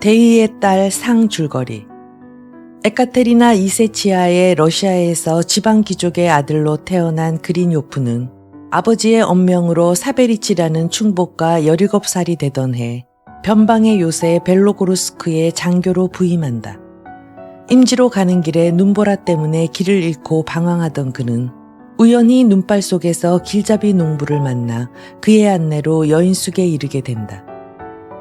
대위의 딸 상 줄거리. 에카테리나 2세 치하의 러시아에서 지방 귀족의 아들로 태어난 그린요프는 아버지의 언명으로 사베리치라는 충복과 17살이 되던 해 변방의 요새 벨로고르스크의 장교로 부임한다. 임지로 가는 길에 눈보라 때문에 길을 잃고 방황하던 그는 우연히 눈발 속에서 길잡이 농부를 만나 그의 안내로 여인숙에 이르게 된다.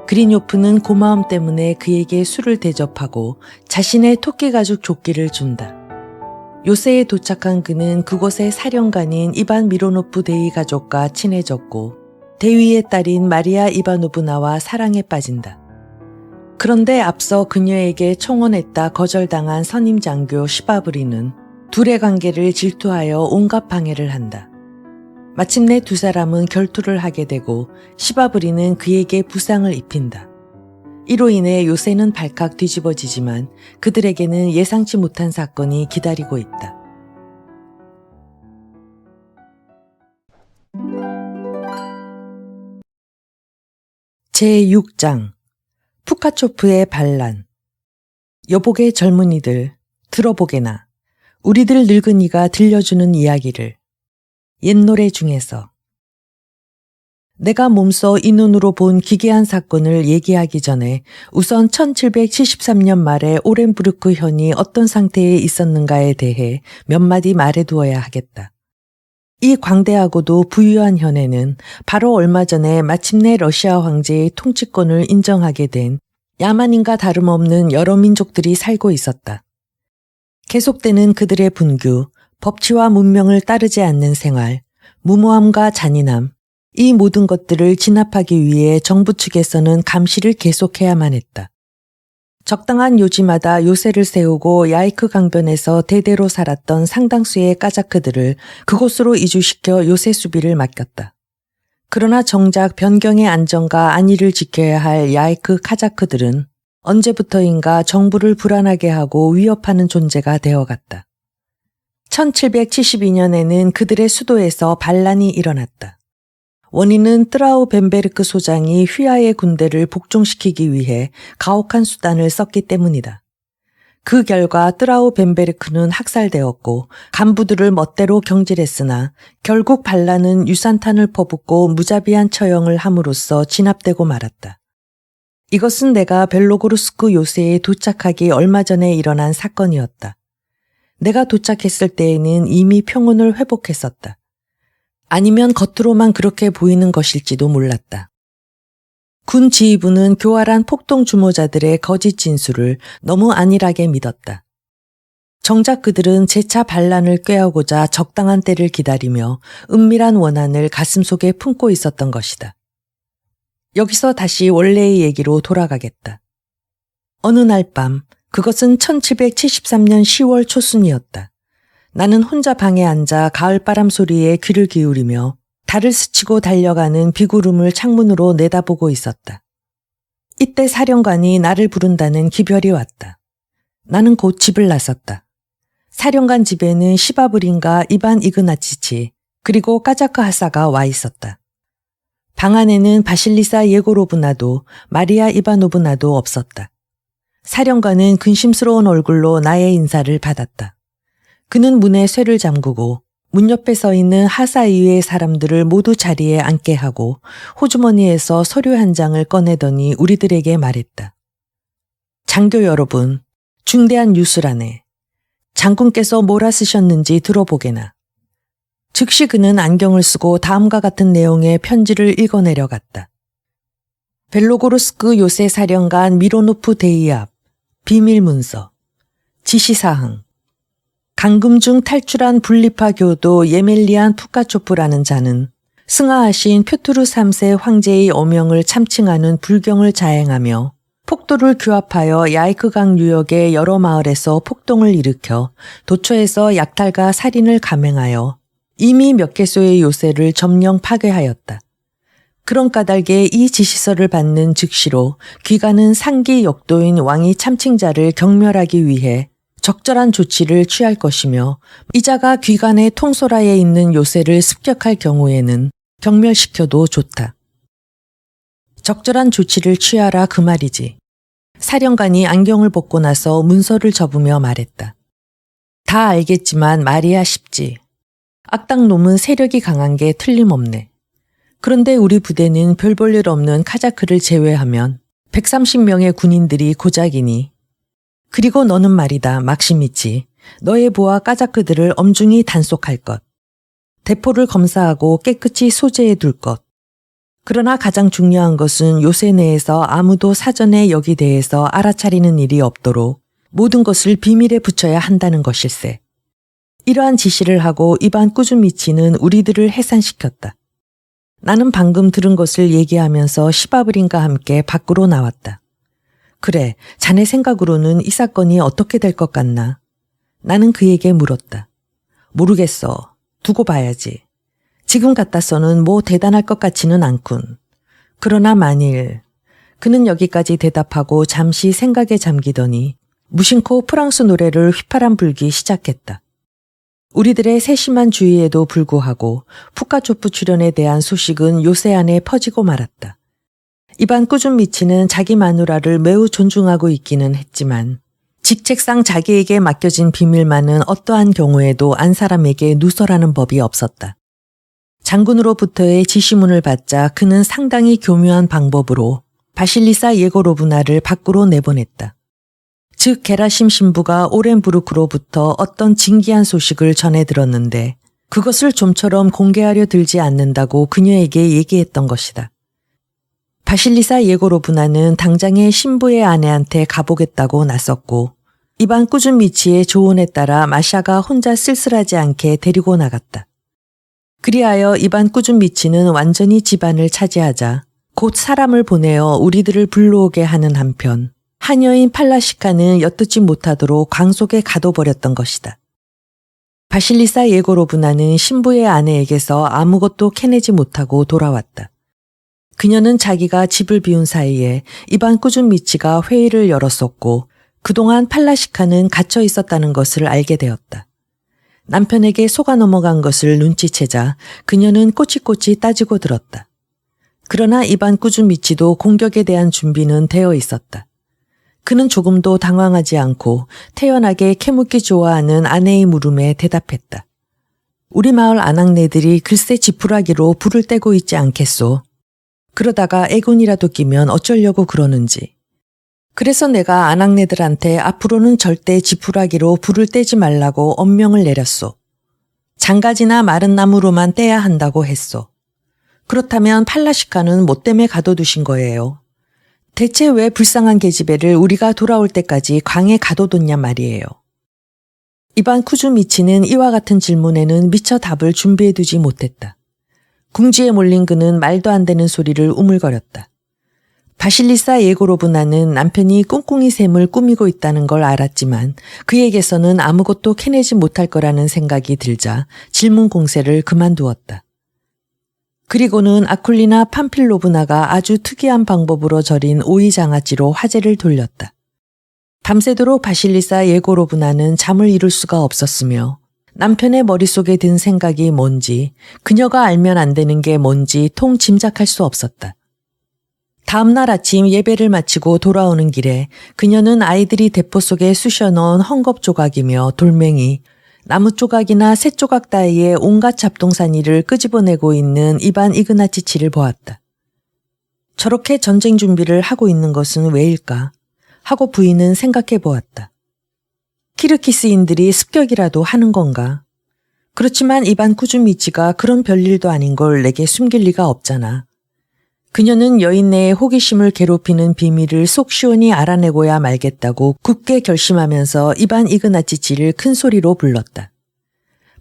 그린요프는 고마움 때문에 그에게 술을 대접하고 자신의 토끼가죽 조끼를 준다. 요새에 도착한 그는 그곳의 사령관인 이반 미로노프 대위 가족과 친해졌고 대위의 딸인 마리아 이바노브나와 사랑에 빠진다. 그런데 앞서 그녀에게 청혼했다 거절당한 선임 장교 시바브리는 둘의 관계를 질투하여 온갖 방해를 한다. 마침내 두 사람은 결투를 하게 되고 시바브리는 그에게 부상을 입힌다. 이로 인해 요새는 발칵 뒤집어지지만 그들에게는 예상치 못한 사건이 기다리고 있다. 제6장 푸카초프의 반란. 여복의 젊은이들 들어보게나 우리들 늙은이가 들려주는 이야기를. 옛 노래 중에서. 내가 몸소 이 눈으로 본 기괴한 사건을 얘기하기 전에 우선 1773년 말에 오렌부르크 현이 어떤 상태에 있었는가에 대해 몇 마디 말해두어야 하겠다. 이 광대하고도 부유한 현에는 바로 얼마 전에 마침내 러시아 황제의 통치권을 인정하게 된 야만인과 다름없는 여러 민족들이 살고 있었다. 계속되는 그들의 분규, 법치와 문명을 따르지 않는 생활, 무모함과 잔인함, 이 모든 것들을 진압하기 위해 정부 측에서는 감시를 계속해야만 했다. 적당한 요지마다 요새를 세우고 야이크 강변에서 대대로 살았던 상당수의 까자크들을 그곳으로 이주시켜 요새 수비를 맡겼다. 그러나 정작 변경의 안정과 안위를 지켜야 할 야이크 카자크들은 언제부터인가 정부를 불안하게 하고 위협하는 존재가 되어갔다. 1772년에는 그들의 수도에서 반란이 일어났다. 원인은 뜨라우 벤베르크 소장이 휘하의 군대를 복종시키기 위해 가혹한 수단을 썼기 때문이다. 그 결과 뜨라우 벤베르크는 학살되었고 간부들을 멋대로 경질했으나 결국 반란은 유산탄을 퍼붓고 무자비한 처형을 함으로써 진압되고 말았다. 이것은 내가 벨로고르스크 요새에 도착하기 얼마 전에 일어난 사건이었다. 내가 도착했을 때에는 이미 평온을 회복했었다. 아니면 겉으로만 그렇게 보이는 것일지도 몰랐다. 군 지휘부는 교활한 폭동 주모자들의 거짓 진술을 너무 안일하게 믿었다. 정작 그들은 재차 반란을 꾀하고자 적당한 때를 기다리며 은밀한 원한을 가슴속에 품고 있었던 것이다. 여기서 다시 원래의 얘기로 돌아가겠다. 어느 날 밤, 그것은 1773년 10월 초순이었다. 나는 혼자 방에 앉아 가을바람 소리에 귀를 기울이며 달을 스치고 달려가는 비구름을 창문으로 내다보고 있었다. 이때 사령관이 나를 부른다는 기별이 왔다. 나는 곧 집을 나섰다. 사령관 집에는 시바브린과 이반 이그나치치 그리고 까자크 하사가 와 있었다. 방 안에는 바실리사 예고로브나도 마리아 이바노브나도 없었다. 사령관은 근심스러운 얼굴로 나의 인사를 받았다. 그는 문에 쇠를 잠그고 문 옆에 서 있는 하사 이외의 사람들을 모두 자리에 앉게 하고 호주머니에서 서류 한 장을 꺼내더니 우리들에게 말했다. 장교 여러분, 중대한 뉴스라네. 장군께서 뭐라 쓰셨는지 들어보게나. 즉시 그는 안경을 쓰고 다음과 같은 내용의 편지를 읽어내려갔다. 벨로고르스크 요새 사령관 미로노프 대위 앞 비밀 문서 지시사항 강금 중 탈출한 분리파 교도 예멜리안 푸카초프라는 자는 승하하신 표투르 3세 황제의 어명을 참칭하는 불경을 자행하며 폭도를 규합하여 야이크강 유역의 여러 마을에서 폭동을 일으켜 도처에서 약탈과 살인을 감행하여 이미 몇 개소의 요새를 점령 파괴하였다. 그런 까닭에 이 지시서를 받는 즉시로 귀가는 상기 역도인 왕이 참칭자를 경멸하기 위해 적절한 조치를 취할 것이며 이자가 귀간의 통솔하에 있는 요새를 습격할 경우에는 경멸시켜도 좋다. 적절한 조치를 취하라 그 말이지. 사령관이 안경을 벗고 나서 문서를 접으며 말했다. 다 알겠지만 말이야 쉽지. 악당놈은 세력이 강한 게 틀림없네. 그런데 우리 부대는 별 볼 일 없는 카자크를 제외하면 130명의 군인들이 고작이니. 그리고 너는 말이다, 막시미치. 너의 부하 까자크들을 엄중히 단속할 것. 대포를 검사하고 깨끗이 소재해 둘 것. 그러나 가장 중요한 것은 요새 내에서 아무도 사전에 여기 대해서 알아차리는 일이 없도록 모든 것을 비밀에 붙여야 한다는 것일세. 이러한 지시를 하고 이반 꾸즈미치는 우리들을 해산시켰다. 나는 방금 들은 것을 얘기하면서 시바브린과 함께 밖으로 나왔다. 그래, 자네 생각으로는 이 사건이 어떻게 될 것 같나? 나는 그에게 물었다. 모르겠어. 두고 봐야지. 지금 같아서는 뭐 대단할 것 같지는 않군. 그러나 만일... 그는 여기까지 대답하고 잠시 생각에 잠기더니 무심코 프랑스 노래를 휘파람 불기 시작했다. 우리들의 세심한 주의에도 불구하고 푸카초프 출연에 대한 소식은 요새 안에 퍼지고 말았다. 이반 꾸준미치는 자기 마누라를 매우 존중하고 있기는 했지만 직책상 자기에게 맡겨진 비밀만은 어떠한 경우에도 안 사람에게 누설하는 법이 없었다. 장군으로부터의 지시문을 받자 그는 상당히 교묘한 방법으로 바실리사 예고로브나를 밖으로 내보냈다. 즉 게라심 신부가 오렌부르크로부터 어떤 진기한 소식을 전해 들었는데 그것을 좀처럼 공개하려 들지 않는다고 그녀에게 얘기했던 것이다. 바실리사 예고로브나는 당장에 신부의 아내한테 가보겠다고 나섰고 이반 꾸준미치의 조언에 따라 마샤가 혼자 쓸쓸하지 않게 데리고 나갔다. 그리하여 이반 꾸준미치는 완전히 집안을 차지하자 곧 사람을 보내어 우리들을 불러오게 하는 한편 하녀인 팔라시카는 엿듣지 못하도록 광속에 가둬버렸던 것이다. 바실리사 예고로브나는 신부의 아내에게서 아무것도 캐내지 못하고 돌아왔다. 그녀는 자기가 집을 비운 사이에 이반 꾸준미치가 회의를 열었었고 그동안 팔라시카는 갇혀 있었다는 것을 알게 되었다. 남편에게 속아 넘어간 것을 눈치채자 그녀는 꼬치꼬치 따지고 들었다. 그러나 이반 꾸준미치도 공격에 대한 준비는 되어 있었다. 그는 조금도 당황하지 않고 태연하게 캐묻기 좋아하는 아내의 물음에 대답했다. 우리 마을 아낙네들이 글쎄 지푸라기로 불을 떼고 있지 않겠소. 그러다가 애군이라도 끼면 어쩌려고 그러는지. 그래서 내가 아낙네들한테 앞으로는 절대 지푸라기로 불을 떼지 말라고 엄명을 내렸소. 장가지나 마른 나무로만 떼야 한다고 했소. 그렇다면 팔라시카는 뭐 때문에 가둬두신 거예요? 대체 왜 불쌍한 계집애를 우리가 돌아올 때까지 광에 가둬뒀냔 말이에요. 이반 쿠즈미치는 이와 같은 질문에는 미처 답을 준비해두지 못했다. 궁지에 몰린 그는 말도 안 되는 소리를 우물거렸다. 바실리사 예고로브나는 남편이 꿍꿍이 셈을 꾸미고 있다는 걸 알았지만 그에게서는 아무것도 캐내지 못할 거라는 생각이 들자 질문 공세를 그만두었다. 그리고는 아쿨리나 팜필로브나가 아주 특이한 방법으로 절인 오이장아찌로 화제를 돌렸다. 밤새도록 바실리사 예고로브나는 잠을 이룰 수가 없었으며 남편의 머릿속에 든 생각이 뭔지 그녀가 알면 안 되는 게 뭔지 통 짐작할 수 없었다. 다음 날 아침 예배를 마치고 돌아오는 길에 그녀는 아이들이 대포 속에 쑤셔넣은 헝겊 조각이며 돌멩이, 나무 조각이나 새 조각 따위의 온갖 잡동사니를 끄집어내고 있는 이반 이그나치치를 보았다. 저렇게 전쟁 준비를 하고 있는 것은 왜일까? 하고 부인은 생각해 보았다. 키르키스인들이 습격이라도 하는 건가? 그렇지만 이반 쿠즈미치가 그런 별일도 아닌 걸 내게 숨길 리가 없잖아. 그녀는 여인네의 호기심을 괴롭히는 비밀을 속 시원히 알아내고야 말겠다고 굳게 결심하면서 이반 이그나치치를 큰 소리로 불렀다.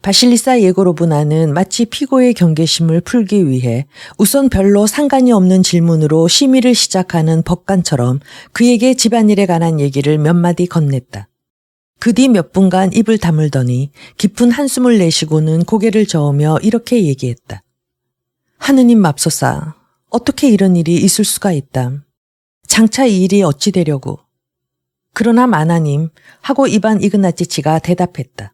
바실리사 예고로브나는 마치 피고의 경계심을 풀기 위해 우선 별로 상관이 없는 질문으로 심의를 시작하는 법관처럼 그에게 집안일에 관한 얘기를 몇 마디 건넸다. 그 뒤 몇 분간 입을 다물더니 깊은 한숨을 내쉬고는 고개를 저으며 이렇게 얘기했다. 하느님 맙소사. 어떻게 이런 일이 있을 수가 있담. 장차 이 일이 어찌 되려고. 그러나 마나님 하고 이반 이그나치치가 대답했다.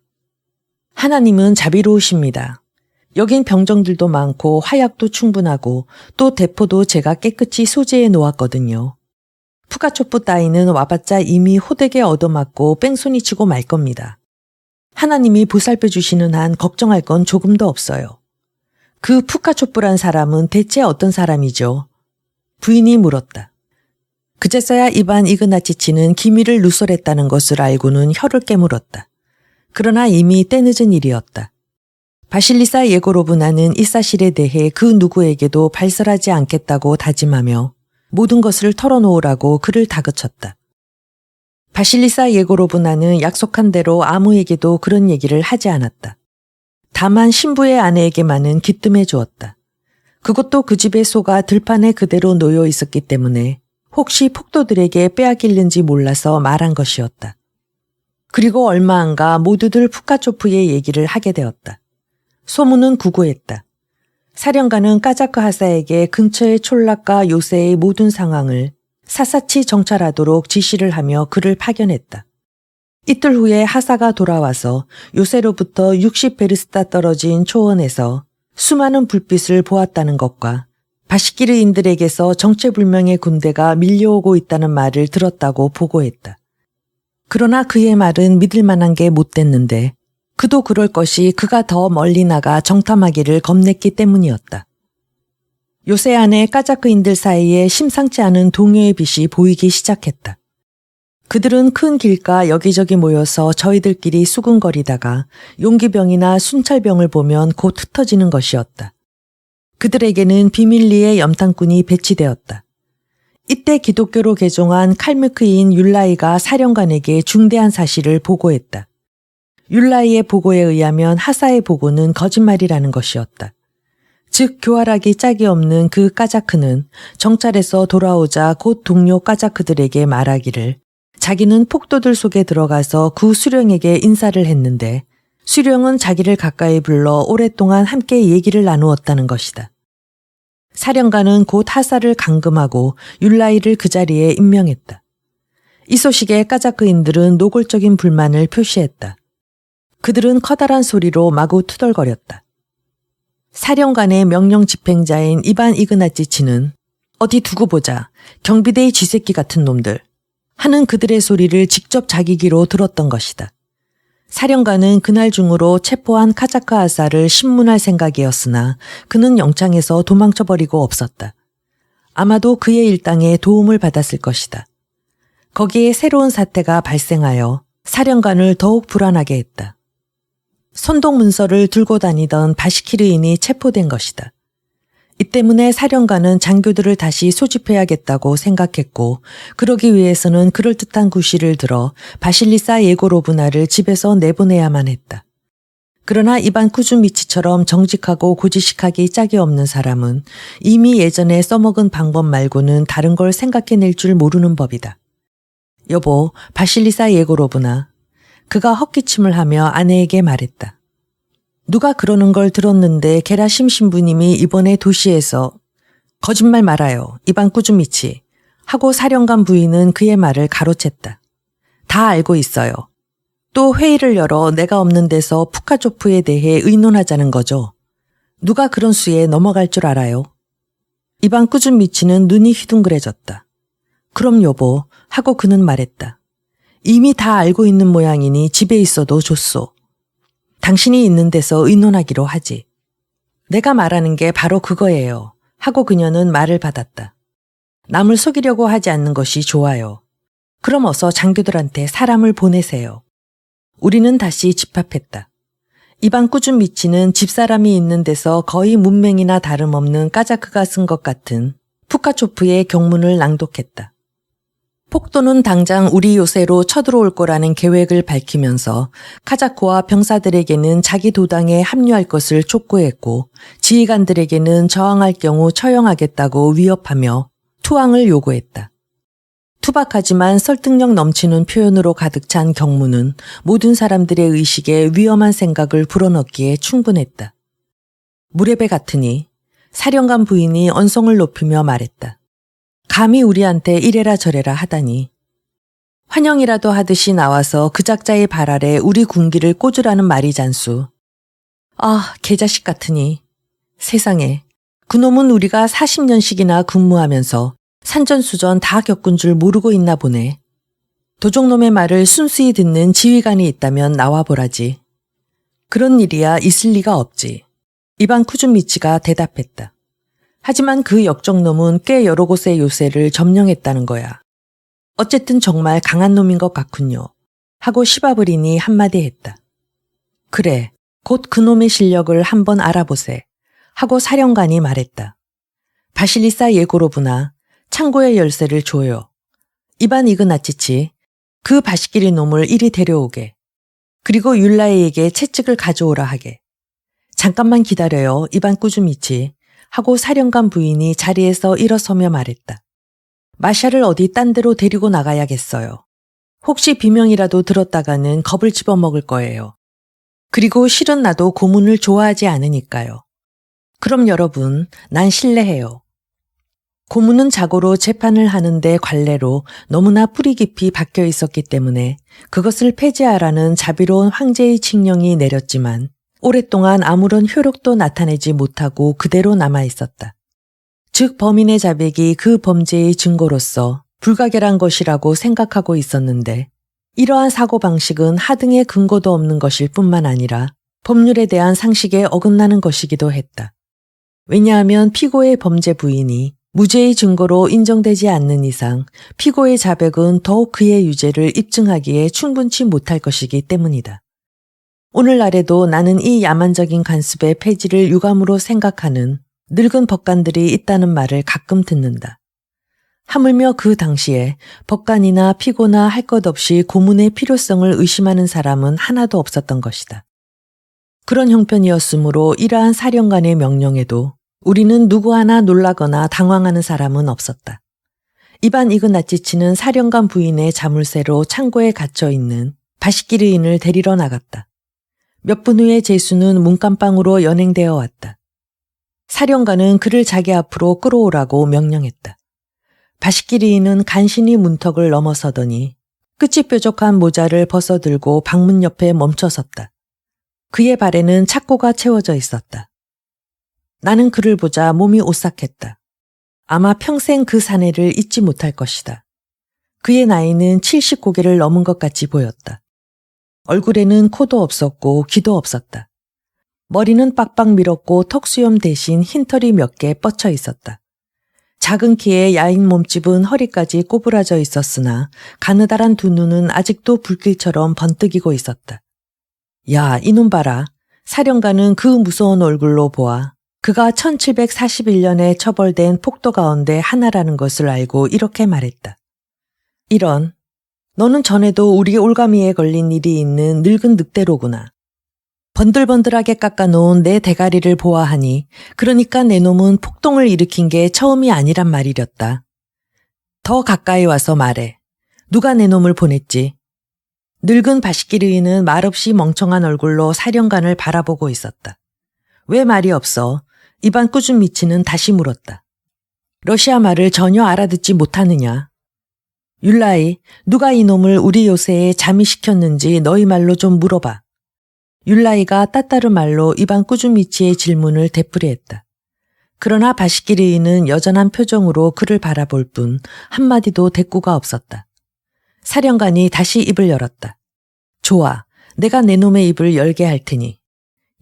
하나님은 자비로우십니다. 여긴 병정들도 많고 화약도 충분하고 또 대포도 제가 깨끗이 소재해 놓았거든요. 푸가초프 따위는 와봤자 이미 호되게 얻어맞고 뺑소니 치고 말 겁니다. 하나님이 보살펴 주시는 한 걱정할 건 조금도 없어요. 그 푸카초프란 사람은 대체 어떤 사람이죠? 부인이 물었다. 그제서야 이반 이그나치치는 기미를 누설했다는 것을 알고는 혀를 깨물었다. 그러나 이미 때늦은 일이었다. 바실리사 예고로브나는 이 사실에 대해 그 누구에게도 발설하지 않겠다고 다짐하며 모든 것을 털어놓으라고 그를 다그쳤다. 바실리사 예고로브나는 약속한 대로 아무에게도 그런 얘기를 하지 않았다. 다만 신부의 아내에게만은 기뜸해 주었다. 그것도 그 집의 소가 들판에 그대로 놓여 있었기 때문에 혹시 폭도들에게 빼앗길는지 몰라서 말한 것이었다. 그리고 얼마 안가 모두들 푸카초프의 얘기를 하게 되었다. 소문은 구구했다. 사령관은 까자크 하사에게 근처의 촌락과 요새의 모든 상황을 샅샅이 정찰하도록 지시를 하며 그를 파견했다. 이틀 후에 하사가 돌아와서 요새로부터 60베르스타 떨어진 초원에서 수많은 불빛을 보았다는 것과 바시키르인들에게서 정체불명의 군대가 밀려오고 있다는 말을 들었다고 보고했다. 그러나 그의 말은 믿을 만한 게 못 됐는데 그도 그럴 것이 그가 더 멀리 나가 정탐하기를 겁냈기 때문이었다. 요새 안에 까자크인들 사이에 심상치 않은 동요의 빛이 보이기 시작했다. 그들은 큰 길가 여기저기 모여서 저희들끼리 수군거리다가 용기병이나 순찰병을 보면 곧 흩어지는 것이었다. 그들에게는 비밀리에 염탐꾼이 배치되었다. 이때 기독교로 개종한 칼뮤크인 율라이가 사령관에게 중대한 사실을 보고했다. 율라이의 보고에 의하면 하사의 보고는 거짓말이라는 것이었다. 즉 교활하기 짝이 없는 그 까자크는 정찰에서 돌아오자 곧 동료 까자크들에게 말하기를 자기는 폭도들 속에 들어가서 그 수령에게 인사를 했는데 수령은 자기를 가까이 불러 오랫동안 함께 얘기를 나누었다는 것이다. 사령관은 곧 하사를 감금하고 율라이를 그 자리에 임명했다. 이 소식에 까자크인들은 노골적인 불만을 표시했다. 그들은 커다란 소리로 마구 투덜거렸다. 사령관의 명령 집행자인 이반 이그나치치는 어디 두고 보자, 경비대의 쥐새끼 같은 놈들 하는 그들의 소리를 직접 자기 귀로 들었던 것이다. 사령관은 그날 중으로 체포한 카자크 하사를 신문할 생각이었으나 그는 영창에서 도망쳐버리고 없었다. 아마도 그의 일당에 도움을 받았을 것이다. 거기에 새로운 사태가 발생하여 사령관을 더욱 불안하게 했다. 선동 문서를 들고 다니던 바시키르인이 체포된 것이다. 이 때문에 사령관은 장교들을 다시 소집해야겠다고 생각했고 그러기 위해서는 그럴듯한 구실을 들어 바실리사 예고로브나를 집에서 내보내야만 했다. 그러나 이반 쿠즈미치처럼 정직하고 고지식하기 짝이 없는 사람은 이미 예전에 써먹은 방법 말고는 다른 걸 생각해낼 줄 모르는 법이다. 여보, 바실리사 예고로브나. 그가 헛기침을 하며 아내에게 말했다. 누가 그러는 걸 들었는데 게라심 신부님이 이번에 도시에서 거짓말 말아요. 이반 꾸즈미치 하고 사령관 부인은 그의 말을 가로챘다. 다 알고 있어요. 또 회의를 열어 내가 없는 데서 푸카초프에 대해 의논하자는 거죠. 누가 그런 수에 넘어갈 줄 알아요. 이반 꾸즈미치는 눈이 휘둥그레졌다. 그럼 여보 하고 그는 말했다. 이미 다 알고 있는 모양이니 집에 있어도 좋소. 당신이 있는 데서 의논하기로 하지. 내가 말하는 게 바로 그거예요. 하고 그녀는 말을 받았다. 남을 속이려고 하지 않는 것이 좋아요. 그럼 어서 장교들한테 사람을 보내세요. 우리는 다시 집합했다. 이반 꾸준미치는 집사람이 있는 데서 거의 문맹이나 다름없는 까자크가 쓴 것 같은 푸카초프의 경문을 낭독했다. 폭도는 당장 우리 요새로 쳐들어올 거라는 계획을 밝히면서 카자크와 병사들에게는 자기 도당에 합류할 것을 촉구했고 지휘관들에게는 저항할 경우 처형하겠다고 위협하며 투항을 요구했다. 투박하지만 설득력 넘치는 표현으로 가득 찬 경문은 모든 사람들의 의식에 위험한 생각을 불어넣기에 충분했다. 무례배 같으니 사령관 부인이 언성을 높이며 말했다. 감히 우리한테 이래라 저래라 하다니. 환영이라도 하듯이 나와서 그 작자의 발 아래 우리 군기를 꽂으라는 말이잖수. 아, 개자식 같으니. 세상에. 그놈은 우리가 40년씩이나 근무하면서 산전수전 다 겪은 줄 모르고 있나 보네. 도적놈의 말을 순수히 듣는 지휘관이 있다면 나와보라지. 그런 일이야 있을 리가 없지. 이반 쿠즈미치가 대답했다. 하지만 그 역적놈은 꽤 여러 곳의 요새를 점령했다는 거야. 어쨌든 정말 강한 놈인 것 같군요. 하고 시바브린이 한마디 했다. 그래, 곧 그놈의 실력을 한번 알아보세. 하고 사령관이 말했다. 바실리사 예고로브나 창고의 열쇠를 줘요. 이반 이그나치치, 그 바시끼리 놈을 이리 데려오게. 그리고 율라에게 채찍을 가져오라 하게. 잠깐만 기다려요, 이반 꾸주미치. 하고 사령관 부인이 자리에서 일어서며 말했다. 마샤를 어디 딴 데로 데리고 나가야겠어요. 혹시 비명이라도 들었다가는 겁을 집어먹을 거예요. 그리고 실은 나도 고문을 좋아하지 않으니까요. 그럼 여러분, 난 실례해요. 고문은 자고로 재판을 하는데 관례로 너무나 뿌리 깊이 박혀 있었기 때문에 그것을 폐지하라는 자비로운 황제의 칙령이 내렸지만 오랫동안 아무런 효력도 나타내지 못하고 그대로 남아 있었다. 즉 범인의 자백이 그 범죄의 증거로서 불가결한 것이라고 생각하고 있었는데 이러한 사고방식은 하등의 근거도 없는 것일 뿐만 아니라 법률에 대한 상식에 어긋나는 것이기도 했다. 왜냐하면 피고의 범죄 부인이 무죄의 증거로 인정되지 않는 이상 피고의 자백은 더욱 그의 유죄를 입증하기에 충분치 못할 것이기 때문이다. 오늘날에도 나는 이 야만적인 간습의 폐지를 유감으로 생각하는 늙은 법관들이 있다는 말을 가끔 듣는다. 하물며 그 당시에 법관이나 피고나 할 것 없이 고문의 필요성을 의심하는 사람은 하나도 없었던 것이다. 그런 형편이었으므로 이러한 사령관의 명령에도 우리는 누구 하나 놀라거나 당황하는 사람은 없었다. 이반 이그나치치는 사령관 부인의 자물쇠로 창고에 갇혀 있는 바시키르인을 데리러 나갔다. 몇 분 후에 제수는 문간방으로 연행되어 왔다. 사령관은 그를 자기 앞으로 끌어오라고 명령했다. 바시키르인은 간신히 문턱을 넘어서더니 끝이 뾰족한 모자를 벗어들고 방문 옆에 멈춰섰다. 그의 발에는 착고가 채워져 있었다. 나는 그를 보자 몸이 오싹했다. 아마 평생 그 사내를 잊지 못할 것이다. 그의 나이는 70고개를 넘은 것 같이 보였다. 얼굴에는 코도 없었고 귀도 없었다. 머리는 빡빡 밀었고 턱수염 대신 흰털이 몇 개 뻗쳐 있었다. 작은 키에 야인 몸집은 허리까지 꼬부라져 있었으나 가느다란 두 눈은 아직도 불길처럼 번뜩이고 있었다. 야, 이놈 봐라. 사령관은 그 무서운 얼굴로 보아 그가 1741년에 처벌된 폭도 가운데 하나라는 것을 알고 이렇게 말했다. 이런, 너는 전에도 우리 올가미에 걸린 일이 있는 늙은 늑대로구나. 번들번들하게 깎아놓은 내 대가리를 보아하니 그러니까 내 놈은 폭동을 일으킨 게 처음이 아니란 말이렸다. 더 가까이 와서 말해. 누가 내 놈을 보냈지? 늙은 바시키르인은 말없이 멍청한 얼굴로 사령관을 바라보고 있었다. 왜 말이 없어? 이반 꾸준미치는 다시 물었다. 러시아 말을 전혀 알아듣지 못하느냐? 율라이, 누가 이놈을 우리 요새에 잠입시켰는지 너희 말로 좀 물어봐. 율라이가 따따르 말로 이반 꾸준미치의 질문을 되풀이했다. 그러나 바시키르인은 여전한 표정으로 그를 바라볼 뿐 한마디도 대꾸가 없었다. 사령관이 다시 입을 열었다. 좋아, 내가 내 놈의 입을 열게 할 테니.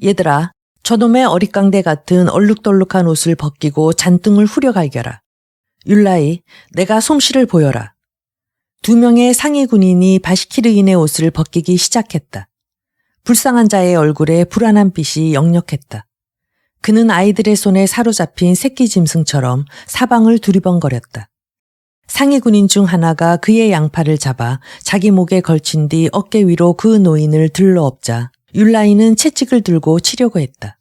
얘들아, 저놈의 어릿광대 같은 얼룩덜룩한 옷을 벗기고 잔등을 후려갈겨라. 율라이, 내가 솜씨를 보여라. 2명의 상위 군인이 바시키르인의 옷을 벗기기 시작했다. 불쌍한 자의 얼굴에 불안한 빛이 역력했다. 그는 아이들의 손에 사로잡힌 새끼 짐승처럼 사방을 두리번거렸다. 상위 군인 중 하나가 그의 양팔을 잡아 자기 목에 걸친 뒤 어깨 위로 그 노인을 들러엎자 율라이는 채찍을 들고 치려고 했다.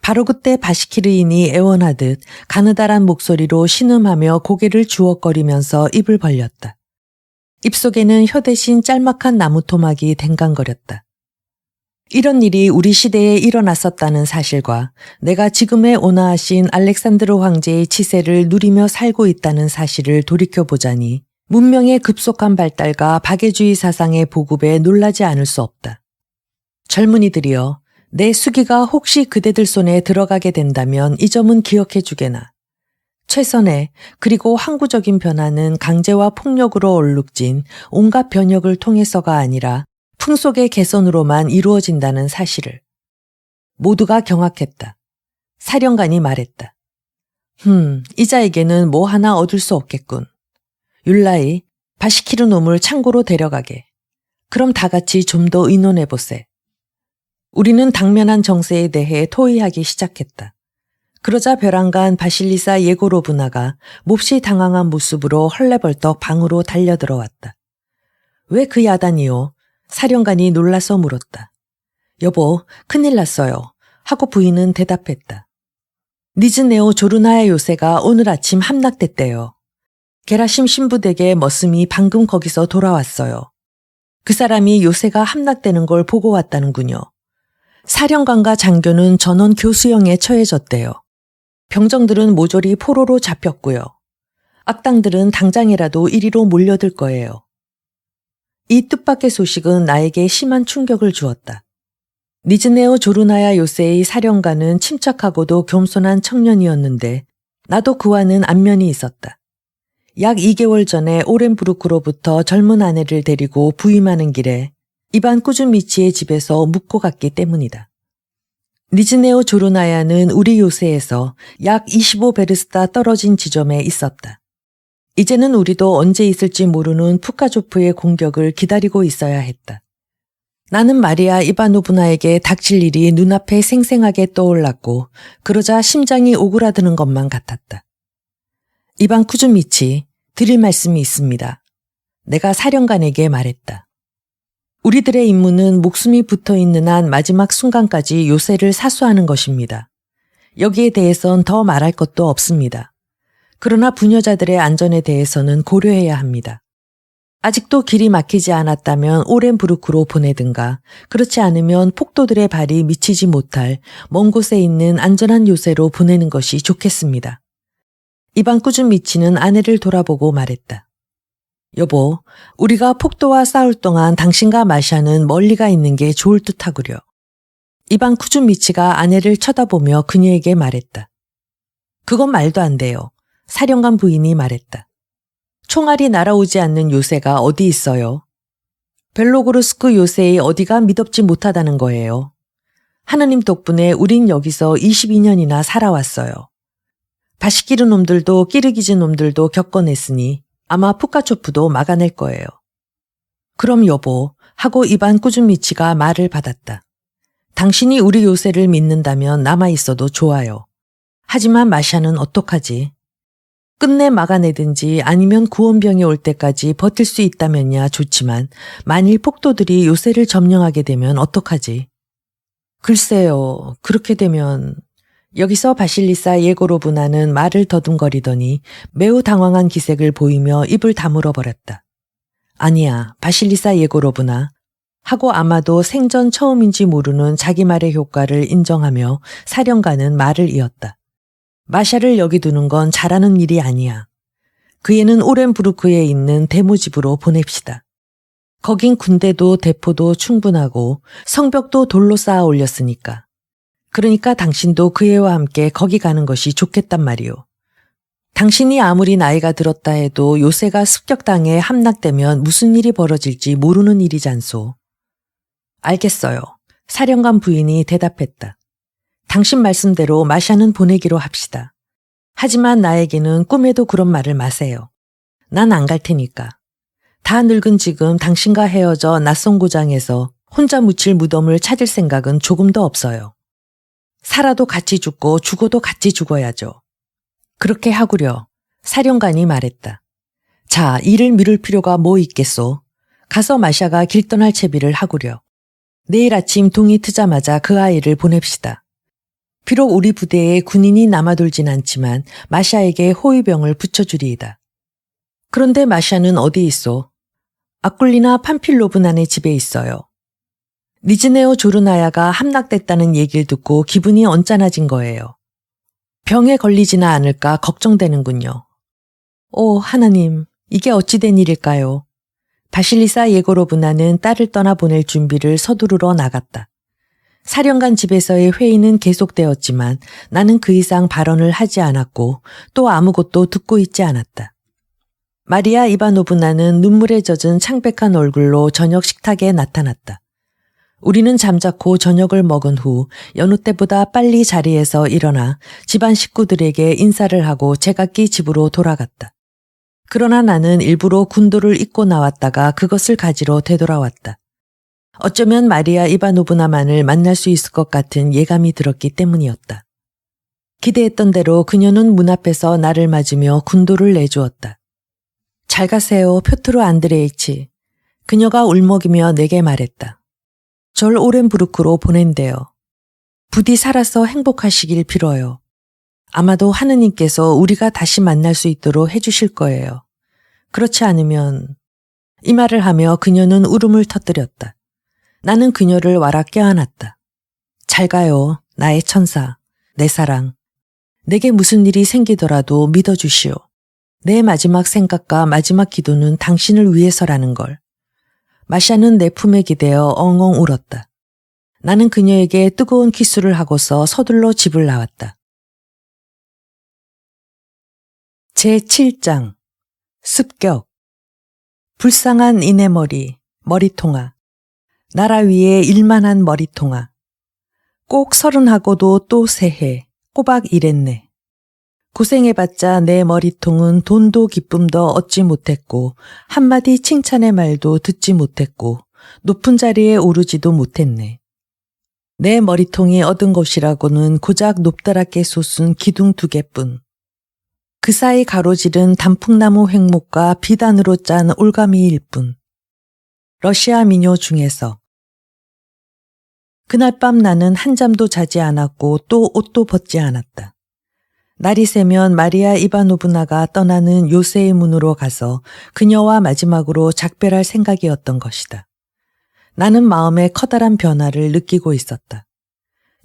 바로 그때 바시키르인이 애원하듯 가느다란 목소리로 신음하며 고개를 주걱거리면서 입을 벌렸다. 입속에는 혀 대신 짤막한 나무 토막이 댕강거렸다. 이런 일이 우리 시대에 일어났었다는 사실과 내가 지금의 온화하신 알렉산드로 황제의 치세를 누리며 살고 있다는 사실을 돌이켜보자니 문명의 급속한 발달과 박애주의 사상의 보급에 놀라지 않을 수 없다. 젊은이들이여, 내 수기가 혹시 그대들 손에 들어가게 된다면 이 점은 기억해 주게나. 최선의 그리고 항구적인 변화는 강제와 폭력으로 얼룩진 온갖 변혁을 통해서가 아니라 풍속의 개선으로만 이루어진다는 사실을. 모두가 경악했다. 사령관이 말했다. 이자에게는 뭐 하나 얻을 수 없겠군. 율라이, 바시키르 놈을 창고로 데려가게. 그럼 다 같이 좀 더 의논해보세. 우리는 당면한 정세에 대해 토의하기 시작했다. 그러자 벼랑간 바실리사 예고로브나가 몹시 당황한 모습으로 헐레벌떡 방으로 달려들어왔다. 왜 그 야단이요? 사령관이 놀라서 물었다. 여보, 큰일 났어요. 하고 부인은 대답했다. 니즈네오 조르나야 요새가 오늘 아침 함락됐대요. 게라심 신부댁의 머슴이 방금 거기서 돌아왔어요. 그 사람이 요새가 함락되는 걸 보고 왔다는군요. 사령관과 장교는 전원 교수형에 처해졌대요. 병정들은 모조리 포로로 잡혔고요. 악당들은 당장이라도 이리로 몰려들 거예요. 이 뜻밖의 소식은 나에게 심한 충격을 주었다. 니즈네오 조르나야 요새의 사령관은 침착하고도 겸손한 청년이었는데 나도 그와는 안면이 있었다. 약 2개월 전에 오렌부르크로부터 젊은 아내를 데리고 부임하는 길에 이반 꾸준미치의 집에서 묵고 갔기 때문이다. 니즈네오 조르나야는 우리 요새에서 약 25베르스타 떨어진 지점에 있었다. 이제는 우리도 언제 있을지 모르는 푸카조프의 공격을 기다리고 있어야 했다. 나는 마리아 이바노브나에게 닥칠 일이 눈앞에 생생하게 떠올랐고 그러자 심장이 오그라드는 것만 같았다. 이반 쿠즈미치, 드릴 말씀이 있습니다. 내가 사령관에게 말했다. 우리들의 임무는 목숨이 붙어있는 한 마지막 순간까지 요새를 사수하는 것입니다. 여기에 대해선 더 말할 것도 없습니다. 그러나 부녀자들의 안전에 대해서는 고려해야 합니다. 아직도 길이 막히지 않았다면 오렌부르크로 보내든가 그렇지 않으면 폭도들의 발이 미치지 못할 먼 곳에 있는 안전한 요새로 보내는 것이 좋겠습니다. 이반 꾸준미치는 아내를 돌아보고 말했다. 여보, 우리가 폭도와 싸울 동안 당신과 마샤는 멀리 가 있는 게 좋을 듯하구려. 이반 꾸준미치가 아내를 쳐다보며 그녀에게 말했다. 그건 말도 안 돼요. 사령관 부인이 말했다. 총알이 날아오지 않는 요새가 어디 있어요? 벨로그로스크 요새의 어디가 미덥지 못하다는 거예요. 하느님 덕분에 우린 여기서 22년이나 살아왔어요. 바시키르 놈들도 끼르기즈 놈들도 겪어냈으니 아마 푸카초프도 막아낼 거예요. 그럼 여보, 하고 이반 꾸준미치가 말을 받았다. 당신이 우리 요새를 믿는다면 남아있어도 좋아요. 하지만 마샤는 어떡하지? 끝내 막아내든지 아니면 구원병이 올 때까지 버틸 수 있다면야 좋지만 만일 폭도들이 요새를 점령하게 되면 어떡하지? 글쎄요, 그렇게 되면... 여기서 바실리사 예고로브나는 말을 더듬거리더니 매우 당황한 기색을 보이며 입을 다물어 버렸다. 아니야, 바실리사 예고로브나. 하고 아마도 생전 처음인지 모르는 자기 말의 효과를 인정하며 사령관은 말을 이었다. 마샤를 여기 두는 건 잘하는 일이 아니야. 그 애는 오렌부르크에 있는 대모집으로 보냅시다. 거긴 군대도 대포도 충분하고 성벽도 돌로 쌓아 올렸으니까. 그러니까 당신도 그 애와 함께 거기 가는 것이 좋겠단 말이오. 당신이 아무리 나이가 들었다 해도 요새가 습격당해 함락되면 무슨 일이 벌어질지 모르는 일이잖소. 알겠어요. 사령관 부인이 대답했다. 당신 말씀대로 마샤는 보내기로 합시다. 하지만 나에게는 꿈에도 그런 말을 마세요. 난 안 갈 테니까. 다 늙은 지금 당신과 헤어져 낯선 고장에서 혼자 묻힐 무덤을 찾을 생각은 조금도 없어요. 살아도 같이 죽고 죽어도 같이 죽어야죠. 그렇게 하구려. 사령관이 말했다. 자, 일을 미룰 필요가 뭐 있겠소. 가서 마샤가 길 떠날 채비를 하구려. 내일 아침 동이 트자마자 그 아이를 보냅시다. 비록 우리 부대에 군인이 남아돌진 않지만 마샤에게 호위병을 붙여주리이다. 그런데 마샤는 어디 있소? 아꿀리나 팜필로브난의 집에 있어요. 니즈네오 조르나야가 함락됐다는 얘기를 듣고 기분이 언짢아진 거예요. 병에 걸리지나 않을까 걱정되는군요. 오, 하나님, 이게 어찌된 일일까요? 바실리사 예고로브나는 딸을 떠나보낼 준비를 서두르러 나갔다. 사령관 집에서의 회의는 계속되었지만 나는 그 이상 발언을 하지 않았고 또 아무것도 듣고 있지 않았다. 마리아 이바노브나는 눈물에 젖은 창백한 얼굴로 저녁 식탁에 나타났다. 우리는 잠자코 저녁을 먹은 후 여느 때보다 빨리 자리에서 일어나 집안 식구들에게 인사를 하고 제각기 집으로 돌아갔다. 그러나 나는 일부러 군도를 입고 나왔다가 그것을 가지러 되돌아왔다. 어쩌면 마리아 이바노브나만을 만날 수 있을 것 같은 예감이 들었기 때문이었다. 기대했던 대로 그녀는 문 앞에서 나를 맞으며 군도를 내주었다. 잘 가세요, 표트로 안드레이치. 그녀가 울먹이며 내게 말했다. 절 오렌부르크로 보낸대요. 부디 살아서 행복하시길 빌어요. 아마도 하느님께서 우리가 다시 만날 수 있도록 해주실 거예요. 그렇지 않으면... 이 말을 하며 그녀는 울음을 터뜨렸다. 나는 그녀를 와라 껴안았다. 잘 가요, 나의 천사, 내 사랑. 내게 무슨 일이 생기더라도 믿어주시오. 내 마지막 생각과 마지막 기도는 당신을 위해서라는 걸. 마샤는 내 품에 기대어 엉엉 울었다. 나는 그녀에게 뜨거운 키스를 하고서 서둘러 집을 나왔다. 제7장 습격. 불쌍한 이내 머리통아. 나라 위에 일만한 머리통아. 꼭 30하고도 또 새해, 꼬박 이랬네. 고생해봤자 내 머리통은 돈도 기쁨도 얻지 못했고 한마디 칭찬의 말도 듣지 못했고 높은 자리에 오르지도 못했네. 내 머리통이 얻은 것이라고는 고작 높다랗게 솟은 기둥 2개뿐. 그 사이 가로지른 단풍나무 횡목과 비단으로 짠 올가미일 뿐. 러시아 민요 중에서. 그날 밤 나는 한잠도 자지 않았고 또 옷도 벗지 않았다. 날이 새면 마리아 이바노브나가 떠나는 요새의 문으로 가서 그녀와 마지막으로 작별할 생각이었던 것이다. 나는 마음에 커다란 변화를 느끼고 있었다.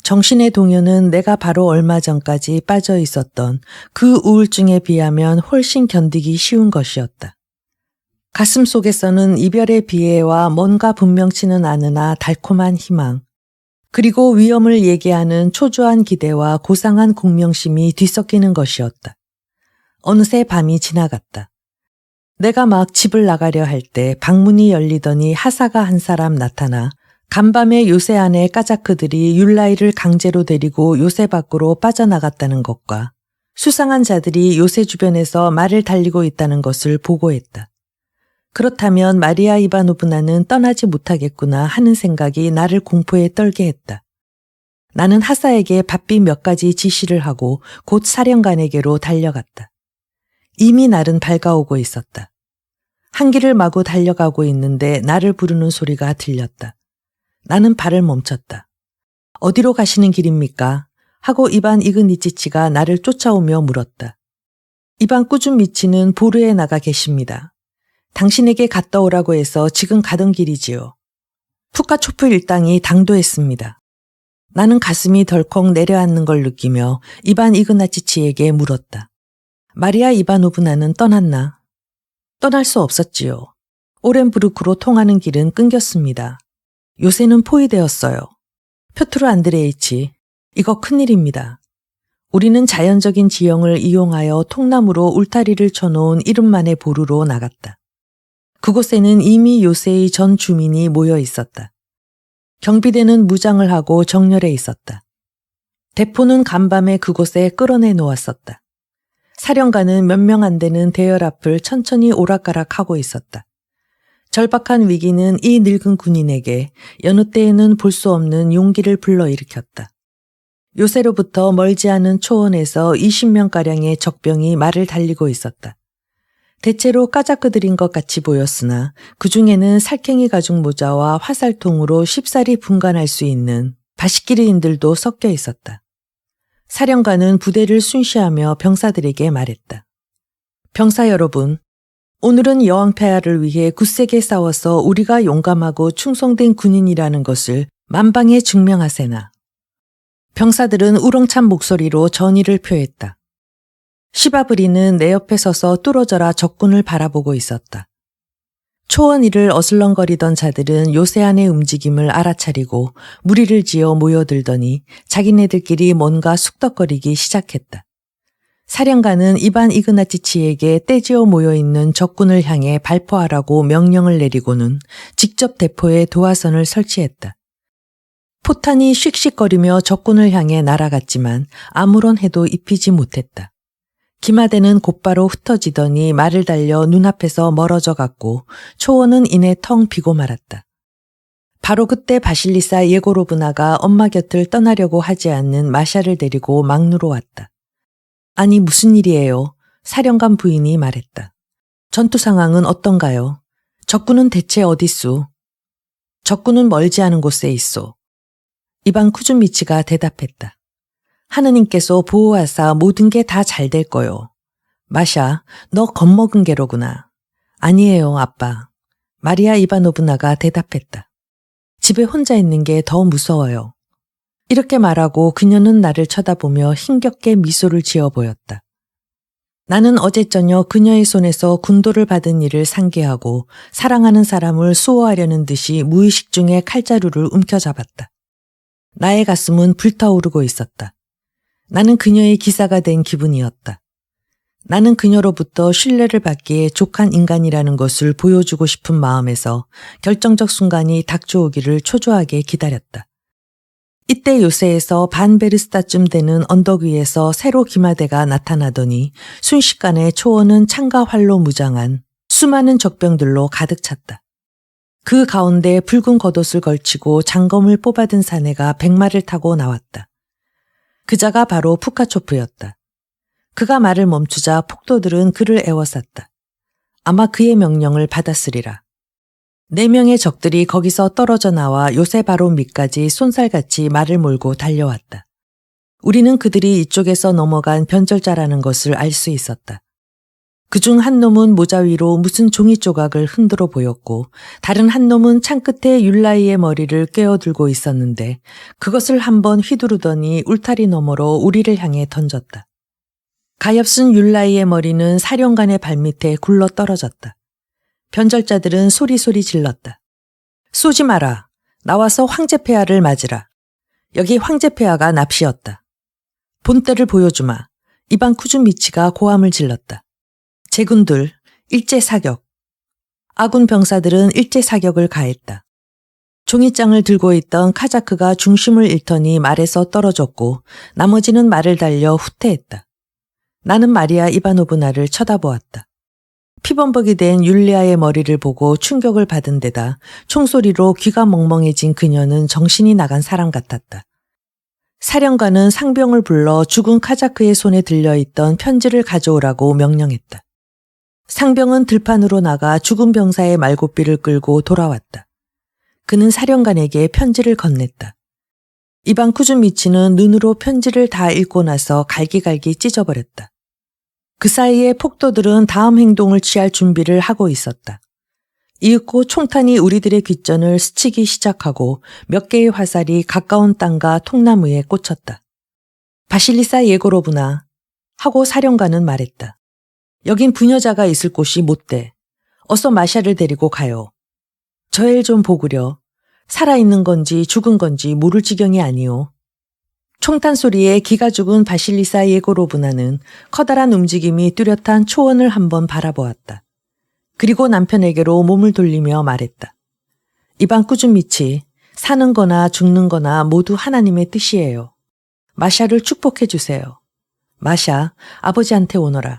정신의 동요는 내가 바로 얼마 전까지 빠져 있었던 그 우울증에 비하면 훨씬 견디기 쉬운 것이었다. 가슴 속에서는 이별의 비애와 뭔가 분명치는 않으나 달콤한 희망, 그리고 위험을 얘기하는 초조한 기대와 고상한 공명심이 뒤섞이는 것이었다. 어느새 밤이 지나갔다. 내가 막 집을 나가려 할 때 방문이 열리더니 하사가 한 사람 나타나 간밤에 요새 안에 까자크들이 율라이를 강제로 데리고 요새 밖으로 빠져나갔다는 것과 수상한 자들이 요새 주변에서 말을 달리고 있다는 것을 보고했다. 그렇다면 마리아 이바노브나는 떠나지 못하겠구나 하는 생각이 나를 공포에 떨게 했다. 나는 하사에게 바삐 몇 가지 지시를 하고 곧 사령관에게로 달려갔다. 이미 날은 밝아오고 있었다. 한 길을 마구 달려가고 있는데 나를 부르는 소리가 들렸다. 나는 발을 멈췄다. 어디로 가시는 길입니까? 하고 이반 이그니치치가 나를 쫓아오며 물었다. 이반 꾸준미치는 보르에 나가 계십니다. 당신에게 갔다 오라고 해서 지금 가던 길이지요. 푸카초프 일당이 당도했습니다. 나는 가슴이 덜컥 내려앉는 걸 느끼며 이반 이그나치치에게 물었다. 마리아 이바노브나는 떠났나? 떠날 수 없었지요. 오렌부르크로 통하는 길은 끊겼습니다. 요새는 포위되었어요. 표트로 안드레이치, 이거 큰일입니다. 우리는 자연적인 지형을 이용하여 통나무로 울타리를 쳐놓은 이름만의 보루로 나갔다. 그곳에는 이미 요새의 전 주민이 모여 있었다. 경비대는 무장을 하고 정렬해 있었다. 대포는 간밤에 그곳에 끌어내 놓았었다. 사령관은 몇 명 안 되는 대열 앞을 천천히 오락가락하고 있었다. 절박한 위기는 이 늙은 군인에게 여느 때에는 볼 수 없는 용기를 불러일으켰다. 요새로부터 멀지 않은 초원에서 20명가량의 적병이 말을 달리고 있었다. 대체로 까자크들인 것 같이 보였으나 그 중에는 살쾡이 가죽 모자와 화살통으로 쉽사리 분간할 수 있는 바시키르인들도 섞여 있었다. 사령관은 부대를 순시하며 병사들에게 말했다. 병사 여러분, 오늘은 여왕폐하를 위해 굳세게 싸워서 우리가 용감하고 충성된 군인이라는 것을 만방에 증명하세나. 병사들은 우렁찬 목소리로 전의를 표했다. 시바브리는 내 옆에 서서 뚫어져라 적군을 바라보고 있었다. 초원 위를 어슬렁거리던 자들은 요새안의 움직임을 알아차리고 무리를 지어 모여들더니 자기네들끼리 뭔가 숙덕거리기 시작했다. 사령관은 이반 이그나티치에게 떼지어 모여있는 적군을 향해 발포하라고 명령을 내리고는 직접 대포에 도화선을 설치했다. 포탄이 씩씩거리며 적군을 향해 날아갔지만 아무런 해도 입히지 못했다. 기마대는 곧바로 흩어지더니 말을 달려 눈앞에서 멀어져 갔고 초원은 이내 텅 비고 말았다. 바로 그때 바실리사 예고로브나가 엄마 곁을 떠나려고 하지 않는 마샤를 데리고 막루로 왔다. 아니 무슨 일이에요? 사령관 부인이 말했다. 전투 상황은 어떤가요? 적군은 대체 어딨소? 적군은 멀지 않은 곳에 있소. 이반 쿠즈미치가 대답했다. 하느님께서 보호하사 모든 게 다 잘 될 거요. 마샤, 너 겁먹은 게로구나. 아니에요, 아빠. 마리아 이바노브나가 대답했다. 집에 혼자 있는 게 더 무서워요. 이렇게 말하고 그녀는 나를 쳐다보며 힘겹게 미소를 지어 보였다. 나는 어제 저녁 그녀의 손에서 군도를 받은 일을 상기하고 사랑하는 사람을 수호하려는 듯이 무의식 중에 칼자루를 움켜잡았다. 나의 가슴은 불타오르고 있었다. 나는 그녀의 기사가 된 기분이었다. 나는 그녀로부터 신뢰를 받기에 족한 인간이라는 것을 보여주고 싶은 마음에서 결정적 순간이 닥쳐오기를 초조하게 기다렸다. 이때 요새에서 반베르스타쯤 되는 언덕 위에서 새로 기마대가 나타나더니 순식간에 초원은 창과 활로 무장한 수많은 적병들로 가득 찼다. 그 가운데 붉은 겉옷을 걸치고 장검을 뽑아든 사내가 백마를 타고 나왔다. 그자가 바로 푸카초프였다. 그가 말을 멈추자 폭도들은 그를 에워쌌다. 아마 그의 명령을 받았으리라. 4명의 적들이 거기서 떨어져 나와 요새 바로 밑까지 쏜살같이 말을 몰고 달려왔다. 우리는 그들이 이쪽에서 넘어간 변절자라는 것을 알 수 있었다. 그중 한 놈은 모자 위로 무슨 종이 조각을 흔들어 보였고 다른 한 놈은 창끝에 율라이의 머리를 꿰어들고 있었는데 그것을 한번 휘두르더니 울타리 너머로 우리를 향해 던졌다. 가엾은 율라이의 머리는 사령관의 발밑에 굴러 떨어졌다. 변절자들은 소리소리 질렀다. 쏘지 마라. 나와서 황제폐하를 맞으라. 여기 황제폐하가 납시였다. 본때를 보여주마. 이반 쿠즈미치가 고함을 질렀다. 제군들 일제 사격. 아군 병사들은 일제 사격을 가했다. 종이장을 들고 있던 카자크가 중심을 잃더니 말에서 떨어졌고 나머지는 말을 달려 후퇴했다. 나는 마리아 이바노브나를 쳐다보았다. 피범벅이 된 율리아의 머리를 보고 충격을 받은 데다 총소리로 귀가 멍멍해진 그녀는 정신이 나간 사람 같았다. 사령관은 상병을 불러 죽은 카자크의 손에 들려있던 편지를 가져오라고 명령했다. 상병은 들판으로 나가 죽은 병사의 말고삐를 끌고 돌아왔다. 그는 사령관에게 편지를 건넸다. 이반 쿠즈미치는 눈으로 편지를 다 읽고 나서 갈기갈기 찢어버렸다. 그 사이에 폭도들은 다음 행동을 취할 준비를 하고 있었다. 이윽고 총탄이 우리들의 귓전을 스치기 시작하고 몇 개의 화살이 가까운 땅과 통나무에 꽂혔다. 바실리사 예고로브나 하고 사령관은 말했다. 여긴 부녀자가 있을 곳이 못 돼. 어서 마샤를 데리고 가요. 저 애 좀 보구려. 살아있는 건지 죽은 건지 모를 지경이 아니오. 총탄 소리에 기가 죽은 바실리사 예고로브나는 커다란 움직임이 뚜렷한 초원을 한번 바라보았다. 그리고 남편에게로 몸을 돌리며 말했다. 이반 꾸준미치, 사는 거나 죽는 거나 모두 하나님의 뜻이에요. 마샤를 축복해 주세요. 마샤, 아버지한테 오너라.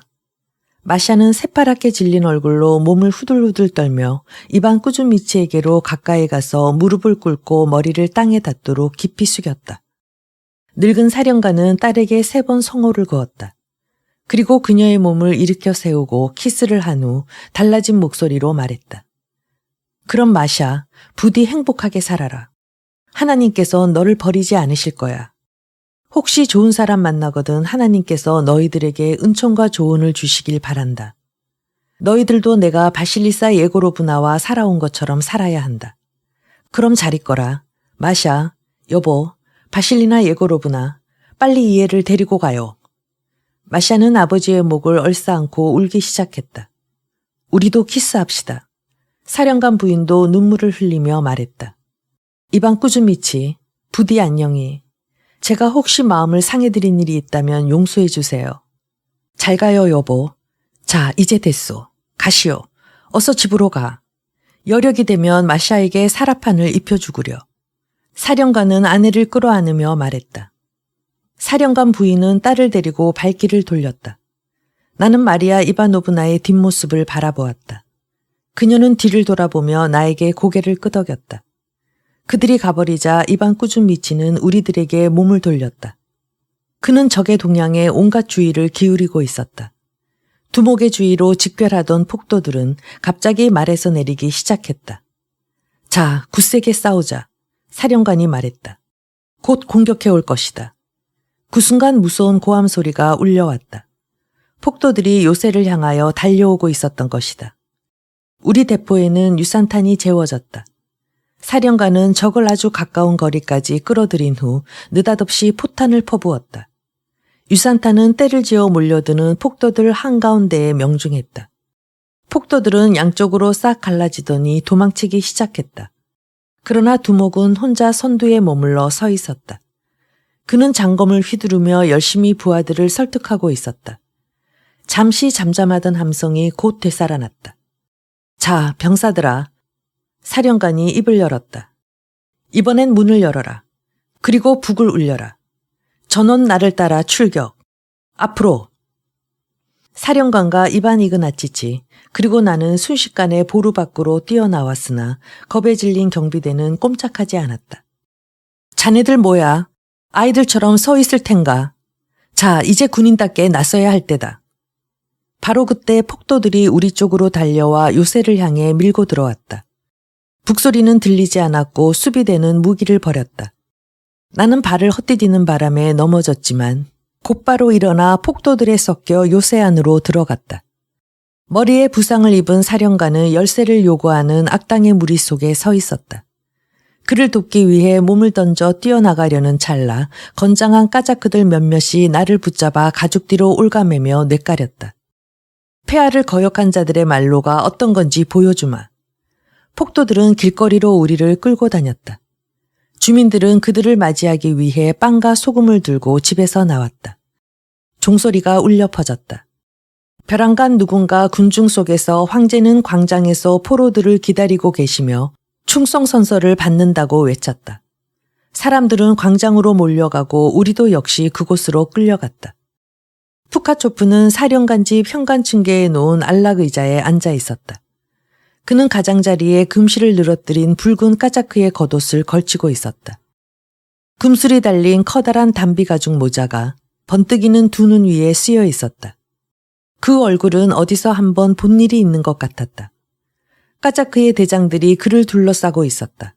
마샤는 새파랗게 질린 얼굴로 몸을 후들후들 떨며 이반 꾸준미치에게로 가까이 가서 무릎을 꿇고 머리를 땅에 닿도록 깊이 숙였다. 늙은 사령관은 딸에게 3번 성호를 그었다. 그리고 그녀의 몸을 일으켜 세우고 키스를 한 후 달라진 목소리로 말했다. 그럼 마샤, 부디 행복하게 살아라. 하나님께서 너를 버리지 않으실 거야. 혹시 좋은 사람 만나거든 하나님께서 너희들에게 은총과 조언을 주시길 바란다. 너희들도 내가 바실리사 예고로브나와 살아온 것처럼 살아야 한다. 그럼 잘 있거라. 마샤, 여보, 바실리나 예고로브나, 빨리 이 애를 데리고 가요. 마샤는 아버지의 목을 얼싸안고 울기 시작했다. 우리도 키스합시다. 사령관 부인도 눈물을 흘리며 말했다. 이반 꾸준미치, 부디 안녕히. 제가 혹시 마음을 상해드린 일이 있다면 용서해 주세요. 잘 가요, 여보. 자, 이제 됐소. 가시오. 어서 집으로 가. 여력이 되면 마샤에게 사라판을 입혀주구려. 사령관은 아내를 끌어안으며 말했다. 사령관 부인은 딸을 데리고 발길을 돌렸다. 나는 마리아 이바노브나의 뒷모습을 바라보았다. 그녀는 뒤를 돌아보며 나에게 고개를 끄덕였다. 그들이 가버리자 이반 꾸준미치는 우리들에게 몸을 돌렸다. 그는 적의 동향에 온갖 주의를 기울이고 있었다. 두목의 주위로 직별하던 폭도들은 갑자기 말에서 내리기 시작했다. 자, 굳세게 싸우자. 사령관이 말했다. 곧 공격해 올 것이다. 그 순간 무서운 고함 소리가 울려왔다. 폭도들이 요새를 향하여 달려오고 있었던 것이다. 우리 대포에는 유산탄이 재워졌다. 사령관은 적을 아주 가까운 거리까지 끌어들인 후 느닷없이 포탄을 퍼부었다. 유산탄은 때를 지어 몰려드는 폭도들 한가운데에 명중했다. 폭도들은 양쪽으로 싹 갈라지더니 도망치기 시작했다. 그러나 두목은 혼자 선두에 머물러 서 있었다. 그는 장검을 휘두르며 열심히 부하들을 설득하고 있었다. 잠시 잠잠하던 함성이 곧 되살아났다. 자, 병사들아. 사령관이 입을 열었다. 이번엔 문을 열어라. 그리고 북을 울려라. 전원 나를 따라 출격. 앞으로. 사령관과 이반 이그나치치 그리고 나는 순식간에 보루 밖으로 뛰어나왔으나 겁에 질린 경비대는 꼼짝하지 않았다. 자네들 뭐야? 아이들처럼 서 있을 텐가? 자, 이제 군인답게 나서야 할 때다. 바로 그때 폭도들이 우리 쪽으로 달려와 요새를 향해 밀고 들어왔다. 북소리는 들리지 않았고 수비대는 무기를 버렸다. 나는 발을 헛디디는 바람에 넘어졌지만 곧바로 일어나 폭도들에 섞여 요새 안으로 들어갔다. 머리에 부상을 입은 사령관은 열쇠를 요구하는 악당의 무리 속에 서 있었다. 그를 돕기 위해 몸을 던져 뛰어나가려는 찰나 건장한 까자크들 몇몇이 나를 붙잡아 가죽 뒤로 올가매며 뇌까렸다. 폐하를 거역한 자들의 말로가 어떤 건지 보여주마. 폭도들은 길거리로 우리를 끌고 다녔다. 주민들은 그들을 맞이하기 위해 빵과 소금을 들고 집에서 나왔다. 종소리가 울려 퍼졌다. 벼랑간 누군가 군중 속에서 황제는 광장에서 포로들을 기다리고 계시며 충성선서를 받는다고 외쳤다. 사람들은 광장으로 몰려가고 우리도 역시 그곳으로 끌려갔다. 푸카초프는 사령관 집 현관층계에 놓은 안락 의자에 앉아 있었다. 그는 가장자리에 금실을 늘어뜨린 붉은 까자크의 겉옷을 걸치고 있었다. 금술이 달린 커다란 담비가죽 모자가 번뜩이는 두 눈 위에 쓰여 있었다. 그 얼굴은 어디서 한번 본 일이 있는 것 같았다. 까자크의 대장들이 그를 둘러싸고 있었다.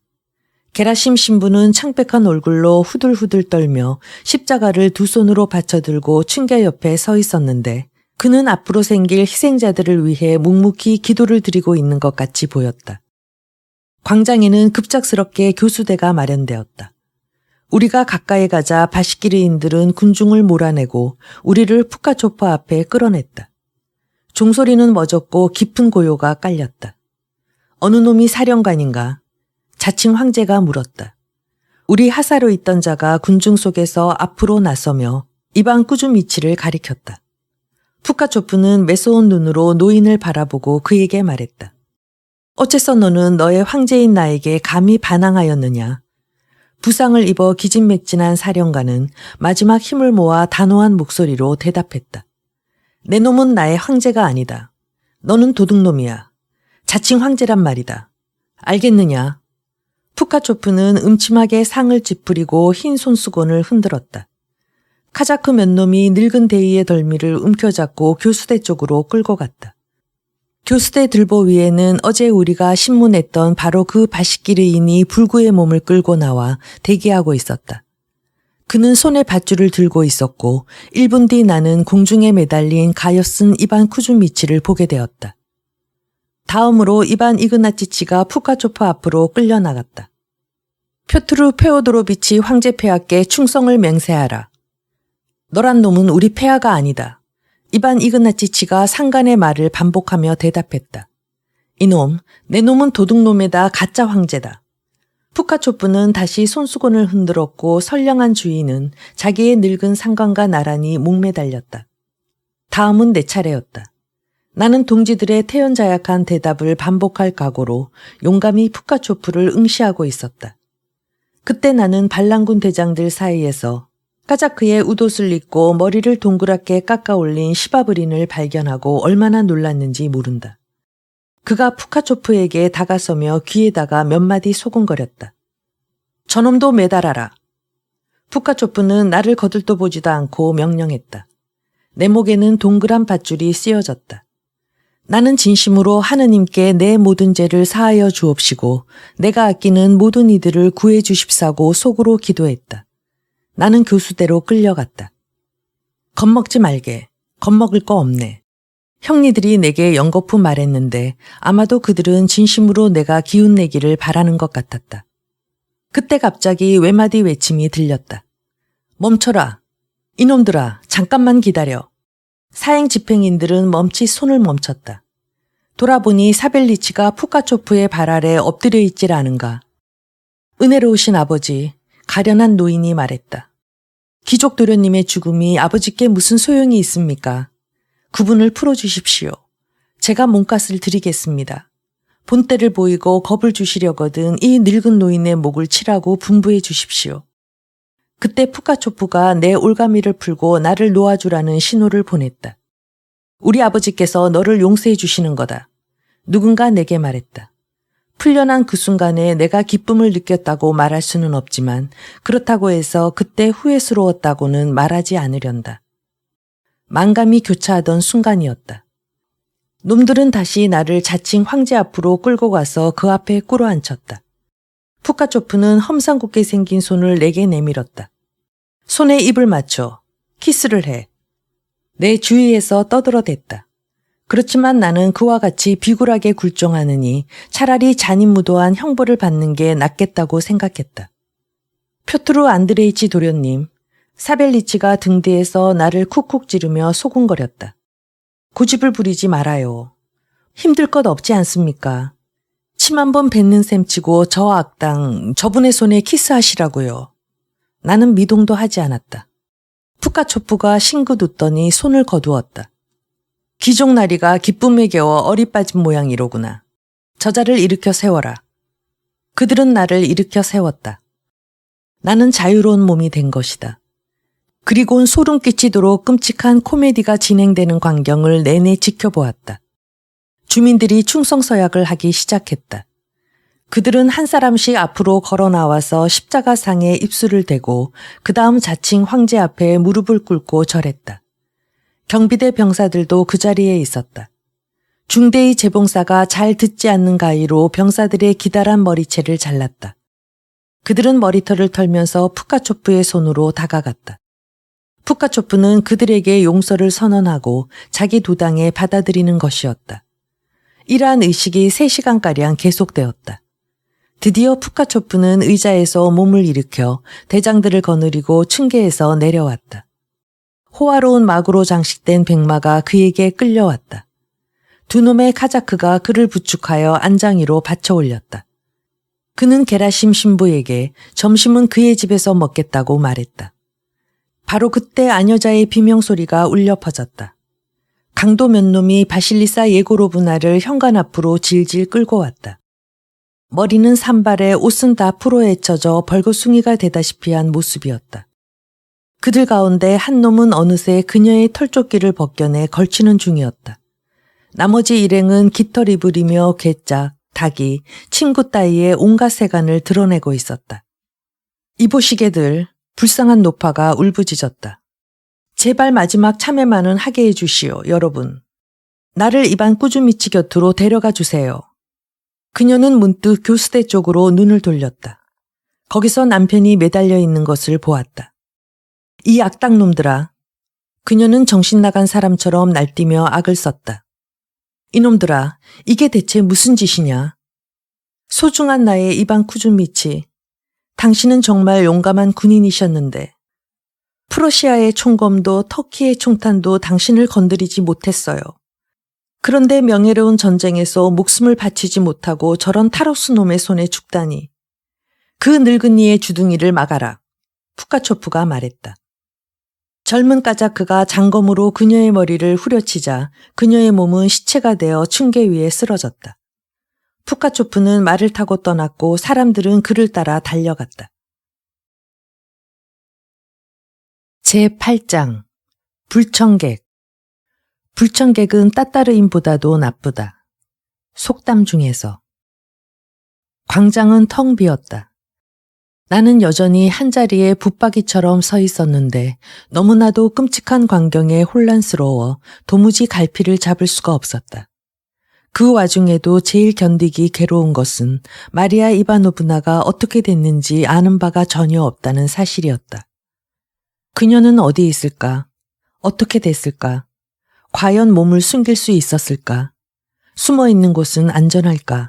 게라심 신부는 창백한 얼굴로 후들후들 떨며 십자가를 두 손으로 받쳐들고 층계 옆에 서 있었는데 그는 앞으로 생길 희생자들을 위해 묵묵히 기도를 드리고 있는 것 같이 보였다. 광장에는 급작스럽게 교수대가 마련되었다. 우리가 가까이 가자 바시키르인들은 군중을 몰아내고 우리를 푸카초프 앞에 끌어냈다. 종소리는 멎었고 깊은 고요가 깔렸다. 어느 놈이 사령관인가? 자칭 황제가 물었다. 우리 하사로 있던 자가 군중 속에서 앞으로 나서며 이반 꾸준미치를 가리켰다. 푸카초프는 매서운 눈으로 노인을 바라보고 그에게 말했다. 어째서 너는 너의 황제인 나에게 감히 반항하였느냐? 부상을 입어 기진맥진한 사령관은 마지막 힘을 모아 단호한 목소리로 대답했다. 내 놈은 나의 황제가 아니다. 너는 도둑놈이야. 자칭 황제란 말이다. 알겠느냐? 푸카초프는 음침하게 상을 찌푸리고 흰 손수건을 흔들었다. 카자크 몇 놈이 늙은 대위의 덜미를 움켜잡고 교수대 쪽으로 끌고 갔다. 교수대 들보 위에는 어제 우리가 신문했던 바로 그 바시키르인이 불구의 몸을 끌고 나와 대기하고 있었다. 그는 손에 밧줄을 들고 있었고 1분 뒤 나는 공중에 매달린 가엾은 이반 쿠준미치를 보게 되었다. 다음으로 이반 이그나치치가 푸카초프 앞으로 끌려나갔다. 표트르 페오도로비치 황제 폐하께 충성을 맹세하라. 너란 놈은 우리 폐하가 아니다. 이반 이그나치치가 상관의 말을 반복하며 대답했다. 이놈, 내 놈은 도둑놈에다 가짜 황제다. 푸카초프는 다시 손수건을 흔들었고 선량한 주인은 자기의 늙은 상관과 나란히 목매달렸다. 다음은 내 차례였다. 나는 동지들의 태연자약한 대답을 반복할 각오로 용감히 푸카초프를 응시하고 있었다. 그때 나는 반란군 대장들 사이에서 까자크의 웃옷을 입고 머리를 동그랗게 깎아 올린 시바브린을 발견하고 얼마나 놀랐는지 모른다. 그가 푸카초프에게 다가서며 귀에다가 몇 마디 소곤거렸다. 저놈도 매달아라. 푸카초프는 나를 거들떠보지도 않고 명령했다. 내 목에는 동그란 밧줄이 씌어졌다. 나는 진심으로 하느님께 내 모든 죄를 사하여 주옵시고 내가 아끼는 모든 이들을 구해 주십사고 속으로 기도했다. 나는 교수대로 끌려갔다. 겁먹지 말게. 겁먹을 거 없네. 형니들이 내게 연거푸 말했는데 아마도 그들은 진심으로 내가 기운내기를 바라는 것 같았다. 그때 갑자기 외마디 외침이 들렸다. 멈춰라. 이놈들아, 잠깐만 기다려. 사행 집행인들은 멈칫 손을 멈췄다. 돌아보니 사벨리치가 푸카초프의 발 아래 엎드려 있질 않은가. 은혜로우신 아버지, 가련한 노인이 말했다. 귀족 도련님의 죽음이 아버지께 무슨 소용이 있습니까? 그분을 풀어주십시오. 제가 몸값을 드리겠습니다. 본때를 보이고 겁을 주시려거든 이 늙은 노인의 목을 치라고 분부해 주십시오. 그때 푸카초프가 내 올가미를 풀고 나를 놓아주라는 신호를 보냈다. 우리 아버지께서 너를 용서해 주시는 거다. 누군가 내게 말했다. 풀려난 그 순간에 내가 기쁨을 느꼈다고 말할 수는 없지만 그렇다고 해서 그때 후회스러웠다고는 말하지 않으련다. 만감이 교차하던 순간이었다. 놈들은 다시 나를 자칭 황제 앞으로 끌고 가서 그 앞에 꿇어앉혔다. 푸카초프는 험상궂게 생긴 손을 내게 내밀었다. 손에 입을 맞춰 키스를 해. 내 주위에서 떠들어댔다. 그렇지만 나는 그와 같이 비굴하게 굴종하느니 차라리 잔인무도한 형벌을 받는 게 낫겠다고 생각했다. 표트루 안드레이치 도련님, 사벨리치가 등 뒤에서 나를 쿡쿡 찌르며 소곤거렸다. 고집을 부리지 말아요. 힘들 것 없지 않습니까? 침 한 번 뱉는 셈치고 저 악당, 저분의 손에 키스하시라고요. 나는 미동도 하지 않았다. 푸카초프가 싱긋 웃더니 손을 거두었다. 귀족나리가 기쁨에 겨워 어리 빠진 모양이로구나. 저자를 일으켜 세워라. 그들은 나를 일으켜 세웠다. 나는 자유로운 몸이 된 것이다. 그리고는 소름 끼치도록 끔찍한 코미디가 진행되는 광경을 내내 지켜보았다. 주민들이 충성서약을 하기 시작했다. 그들은 한 사람씩 앞으로 걸어 나와서 십자가상에 입술을 대고 그 다음 자칭 황제 앞에 무릎을 꿇고 절했다. 경비대 병사들도 그 자리에 있었다. 중대의 재봉사가 잘 듣지 않는 가위로 병사들의 기다란 머리채를 잘랐다. 그들은 머리털을 털면서 푸카초프의 손으로 다가갔다. 푸카초프는 그들에게 용서를 선언하고 자기 도당에 받아들이는 것이었다. 이러한 의식이 3시간가량 계속되었다. 드디어 푸카초프는 의자에서 몸을 일으켜 대장들을 거느리고 층계에서 내려왔다. 호화로운 막으로 장식된 백마가 그에게 끌려왔다. 두 놈의 카자크가 그를 부축하여 안장위로 받쳐 올렸다. 그는 게라심 신부에게 점심은 그의 집에서 먹겠다고 말했다. 바로 그때 아녀자의 비명소리가 울려 퍼졌다. 강도 몇 놈이 바실리사 예고로브나를 현관 앞으로 질질 끌고 왔다. 머리는 산발에 옷은 다 풀어 헤쳐져 벌거숭이가 되다시피 한 모습이었다. 그들 가운데 한 놈은 어느새 그녀의 털조끼를 벗겨내 걸치는 중이었다. 나머지 일행은 깃털이 부리며 괴짝, 닭이, 친구 따위의 온갖 세간을 드러내고 있었다. 이보시게들, 불쌍한 노파가 울부짖었다. 제발 마지막 참회만은 하게 해주시오, 여러분. 나를 이반 꾸주미치 곁으로 데려가 주세요. 그녀는 문득 교수대 쪽으로 눈을 돌렸다. 거기서 남편이 매달려 있는 것을 보았다. 이 악당놈들아. 그녀는 정신 나간 사람처럼 날뛰며 악을 썼다. 이놈들아, 이게 대체 무슨 짓이냐? 소중한 나의 이반 쿠준미치, 당신은 정말 용감한 군인이셨는데 프러시아의 총검도 터키의 총탄도 당신을 건드리지 못했어요. 그런데 명예로운 전쟁에서 목숨을 바치지 못하고 저런 타로스 놈의 손에 죽다니. 그 늙은이의 주둥이를 막아라. 푸카초프가 말했다. 젊은 까자크가 장검으로 그녀의 머리를 후려치자 그녀의 몸은 시체가 되어 층계 위에 쓰러졌다. 푸카초프는 말을 타고 떠났고 사람들은 그를 따라 달려갔다. 제8장 불청객. 불청객은 따따르인보다도 나쁘다. 속담 중에서. 광장은 텅 비었다. 나는 여전히 한자리에 붙박이처럼 서 있었는데 너무나도 끔찍한 광경에 혼란스러워 도무지 갈피를 잡을 수가 없었다. 그 와중에도 제일 견디기 괴로운 것은 마리아 이바노브나가 어떻게 됐는지 아는 바가 전혀 없다는 사실이었다. 그녀는 어디 있을까? 어떻게 됐을까? 과연 몸을 숨길 수 있었을까? 숨어 있는 곳은 안전할까?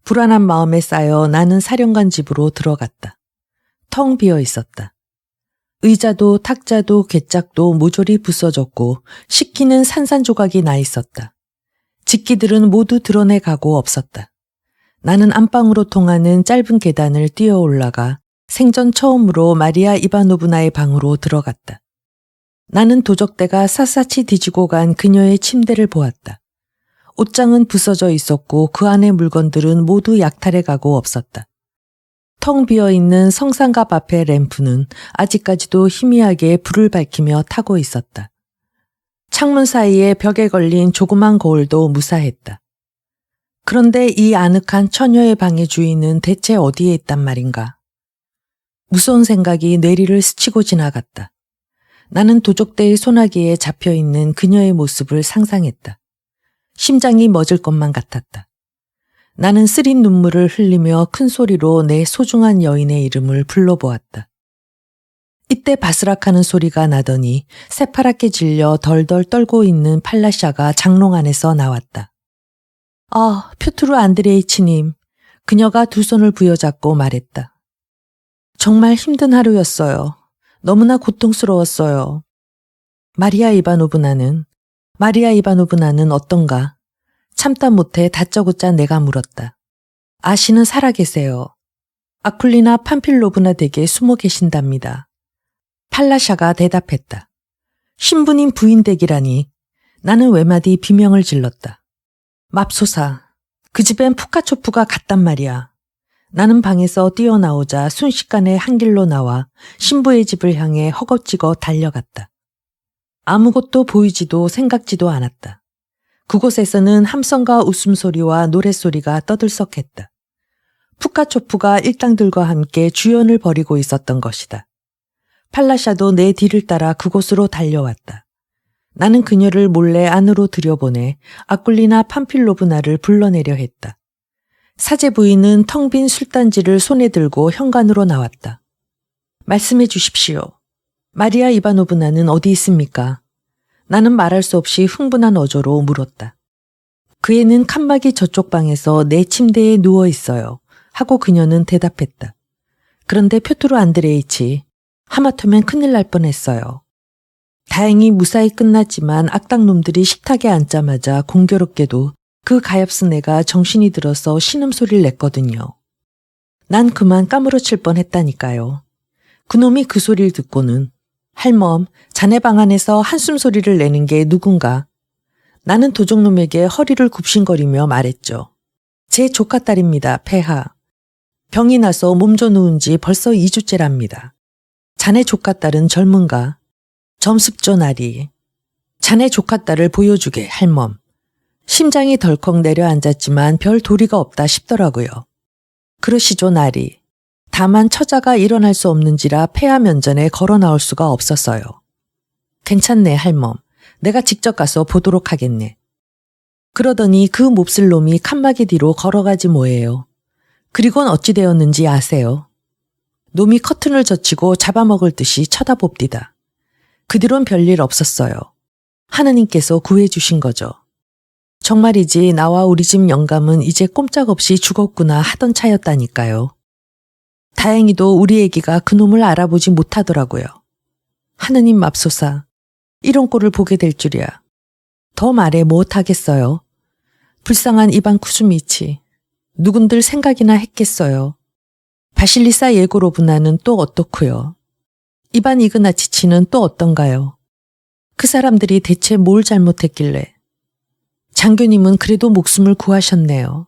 불안한 마음에 쌓여 나는 사령관 집으로 들어갔다. 텅 비어 있었다. 의자도 탁자도 궤짝도 모조리 부서졌고 식기는 산산조각이 나 있었다. 직기들은 모두 드러내가고 없었다. 나는 안방으로 통하는 짧은 계단을 뛰어 올라가 생전 처음으로 마리아 이바노브나의 방으로 들어갔다. 나는 도적대가 샅샅이 뒤지고 간 그녀의 침대를 보았다. 옷장은 부서져 있었고 그 안의 물건들은 모두 약탈해 가고 없었다. 텅 비어있는 성상갑 앞의 램프는 아직까지도 희미하게 불을 밝히며 타고 있었다. 창문 사이에 벽에 걸린 조그만 거울도 무사했다. 그런데 이 아늑한 처녀의 방의 주인은 대체 어디에 있단 말인가? 무서운 생각이 뇌리를 스치고 지나갔다. 나는 도적대의 소나기에 잡혀있는 그녀의 모습을 상상했다. 심장이 멎을 것만 같았다. 나는 쓰린 눈물을 흘리며 큰 소리로 내 소중한 여인의 이름을 불러보았다. 이때 바스락하는 소리가 나더니 새파랗게 질려 덜덜 떨고 있는 팔라샤가 장롱 안에서 나왔다. 아, 표트루 안드레이치님. 그녀가 두 손을 부여잡고 말했다. 정말 힘든 하루였어요. 너무나 고통스러웠어요. 마리아 이바노브나는 어떤가? 참다 못해 다짜고짜 내가 물었다. 아씨는 살아계세요. 아쿨리나 판필로브나 댁에 숨어 계신답니다. 팔라샤가 대답했다. 신부님 부인 댁이라니. 나는 외마디 비명을 질렀다. 맙소사, 그 집엔 푸카초프가 갔단 말이야. 나는 방에서 뛰어나오자 순식간에 한 길로 나와 신부의 집을 향해 허겁지겁 달려갔다. 아무것도 보이지도 생각지도 않았다. 그곳에서는 함성과 웃음소리와 노랫소리가 떠들썩했다. 푸카초프가 일당들과 함께 주연을 벌이고 있었던 것이다. 팔라샤도 내 뒤를 따라 그곳으로 달려왔다. 나는 그녀를 몰래 안으로 들여보내 아꿀리나 판필로브나를 불러내려 했다. 사제 부인은 텅 빈 술단지를 손에 들고 현관으로 나왔다. 말씀해 주십시오. 마리아 이바노브나는 어디 있습니까? 나는 말할 수 없이 흥분한 어조로 물었다. 그 애는 칸막이 저쪽 방에서 내 침대에 누워 있어요. 하고 그녀는 대답했다. 그런데 표트루 안드레이치, 하마터면 큰일 날 뻔했어요. 다행히 무사히 끝났지만 악당놈들이 식탁에 앉자마자 공교롭게도 그 가엾은 애가 정신이 들어서 신음소리를 냈거든요. 난 그만 까무러칠 뻔했다니까요. 그놈이 그 소리를 듣고는 할멈, 자네 방 안에서 한숨소리를 내는 게 누군가? 나는 도적놈에게 허리를 굽신거리며 말했죠. 제 조카딸입니다, 폐하. 병이 나서 몸져 누운 지 벌써 2주째랍니다. 자네 조카딸은 젊은가? 점습죠, 나리. 자네 조카딸을 보여주게, 할멈. 심장이 덜컥 내려앉았지만 별 도리가 없다 싶더라고요. 그러시죠, 나리. 다만 처자가 일어날 수 없는지라 폐하 면전에 걸어 나올 수가 없었어요. 괜찮네, 할멈. 내가 직접 가서 보도록 하겠네. 그러더니 그 몹쓸 놈이 칸막이 뒤로 걸어가지 뭐예요. 그리곤 어찌 되었는지 아세요? 놈이 커튼을 젖히고 잡아먹을 듯이 쳐다봅디다. 그 뒤론 별일 없었어요. 하느님께서 구해주신 거죠. 정말이지 나와 우리 집 영감은 이제 꼼짝없이 죽었구나 하던 차였다니까요. 다행히도 우리 애기가 그놈을 알아보지 못하더라고요. 하느님 맙소사, 이런 꼴을 보게 될 줄이야. 더 말해 못하겠어요. 불쌍한 이반 쿠즈미치. 누군들 생각이나 했겠어요. 바실리사 예고로브나는 또 어떻고요. 이반 이그나치치는 또 어떤가요? 그 사람들이 대체 뭘 잘못했길래. 장교님은 그래도 목숨을 구하셨네요.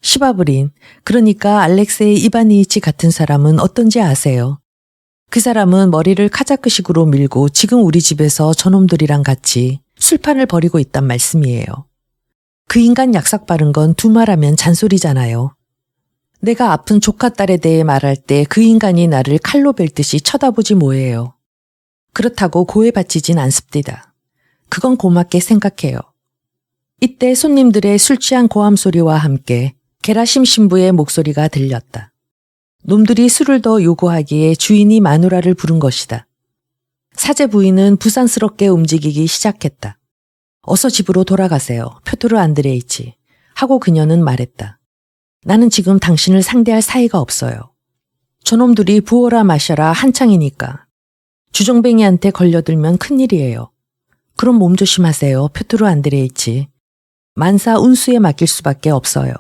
시바브린, 그러니까 알렉세이 이바니이치 같은 사람은 어떤지 아세요? 그 사람은 머리를 카자크식으로 밀고 지금 우리 집에서 저놈들이랑 같이 술판을 벌이고 있단 말씀이에요. 그 인간 약삭 바른 건 두말하면 잔소리잖아요. 내가 아픈 조카딸에 대해 말할 때 그 인간이 나를 칼로 벨듯이 쳐다보지 뭐예요. 그렇다고 고해바치진 않습니다. 그건 고맙게 생각해요. 이때 손님들의 술 취한 고함 소리와 함께 게라심 신부의 목소리가 들렸다. 놈들이 술을 더 요구하기에 주인이 마누라를 부른 것이다. 사제 부인은 부산스럽게 움직이기 시작했다. 어서 집으로 돌아가세요. 표토르 안드레이치. 하고 그녀는 말했다. 나는 지금 당신을 상대할 사이가 없어요. 저놈들이 부어라 마셔라 한창이니까. 주정뱅이한테 걸려들면 큰일이에요. 그럼 몸조심하세요. 표토르 안드레이치. 만사 운수에 맡길 수밖에 없어요.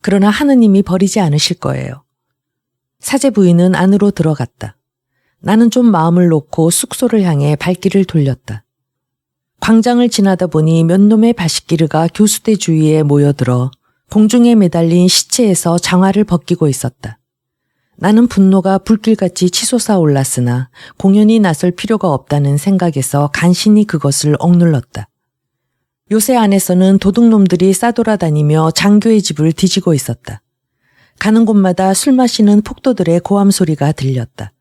그러나 하느님이 버리지 않으실 거예요. 사제 부인은 안으로 들어갔다. 나는 좀 마음을 놓고 숙소를 향해 발길을 돌렸다. 광장을 지나다 보니 몇 놈의 바시기르가 교수대 주위에 모여들어 공중에 매달린 시체에서 장화를 벗기고 있었다. 나는 분노가 불길같이 치솟아 올랐으나 공연히 나설 필요가 없다는 생각에서 간신히 그것을 억눌렀다. 요새 안에서는 도둑놈들이 싸돌아다니며 장교의 집을 뒤지고 있었다. 가는 곳마다 술 마시는 폭도들의 고함 소리가 들렸다.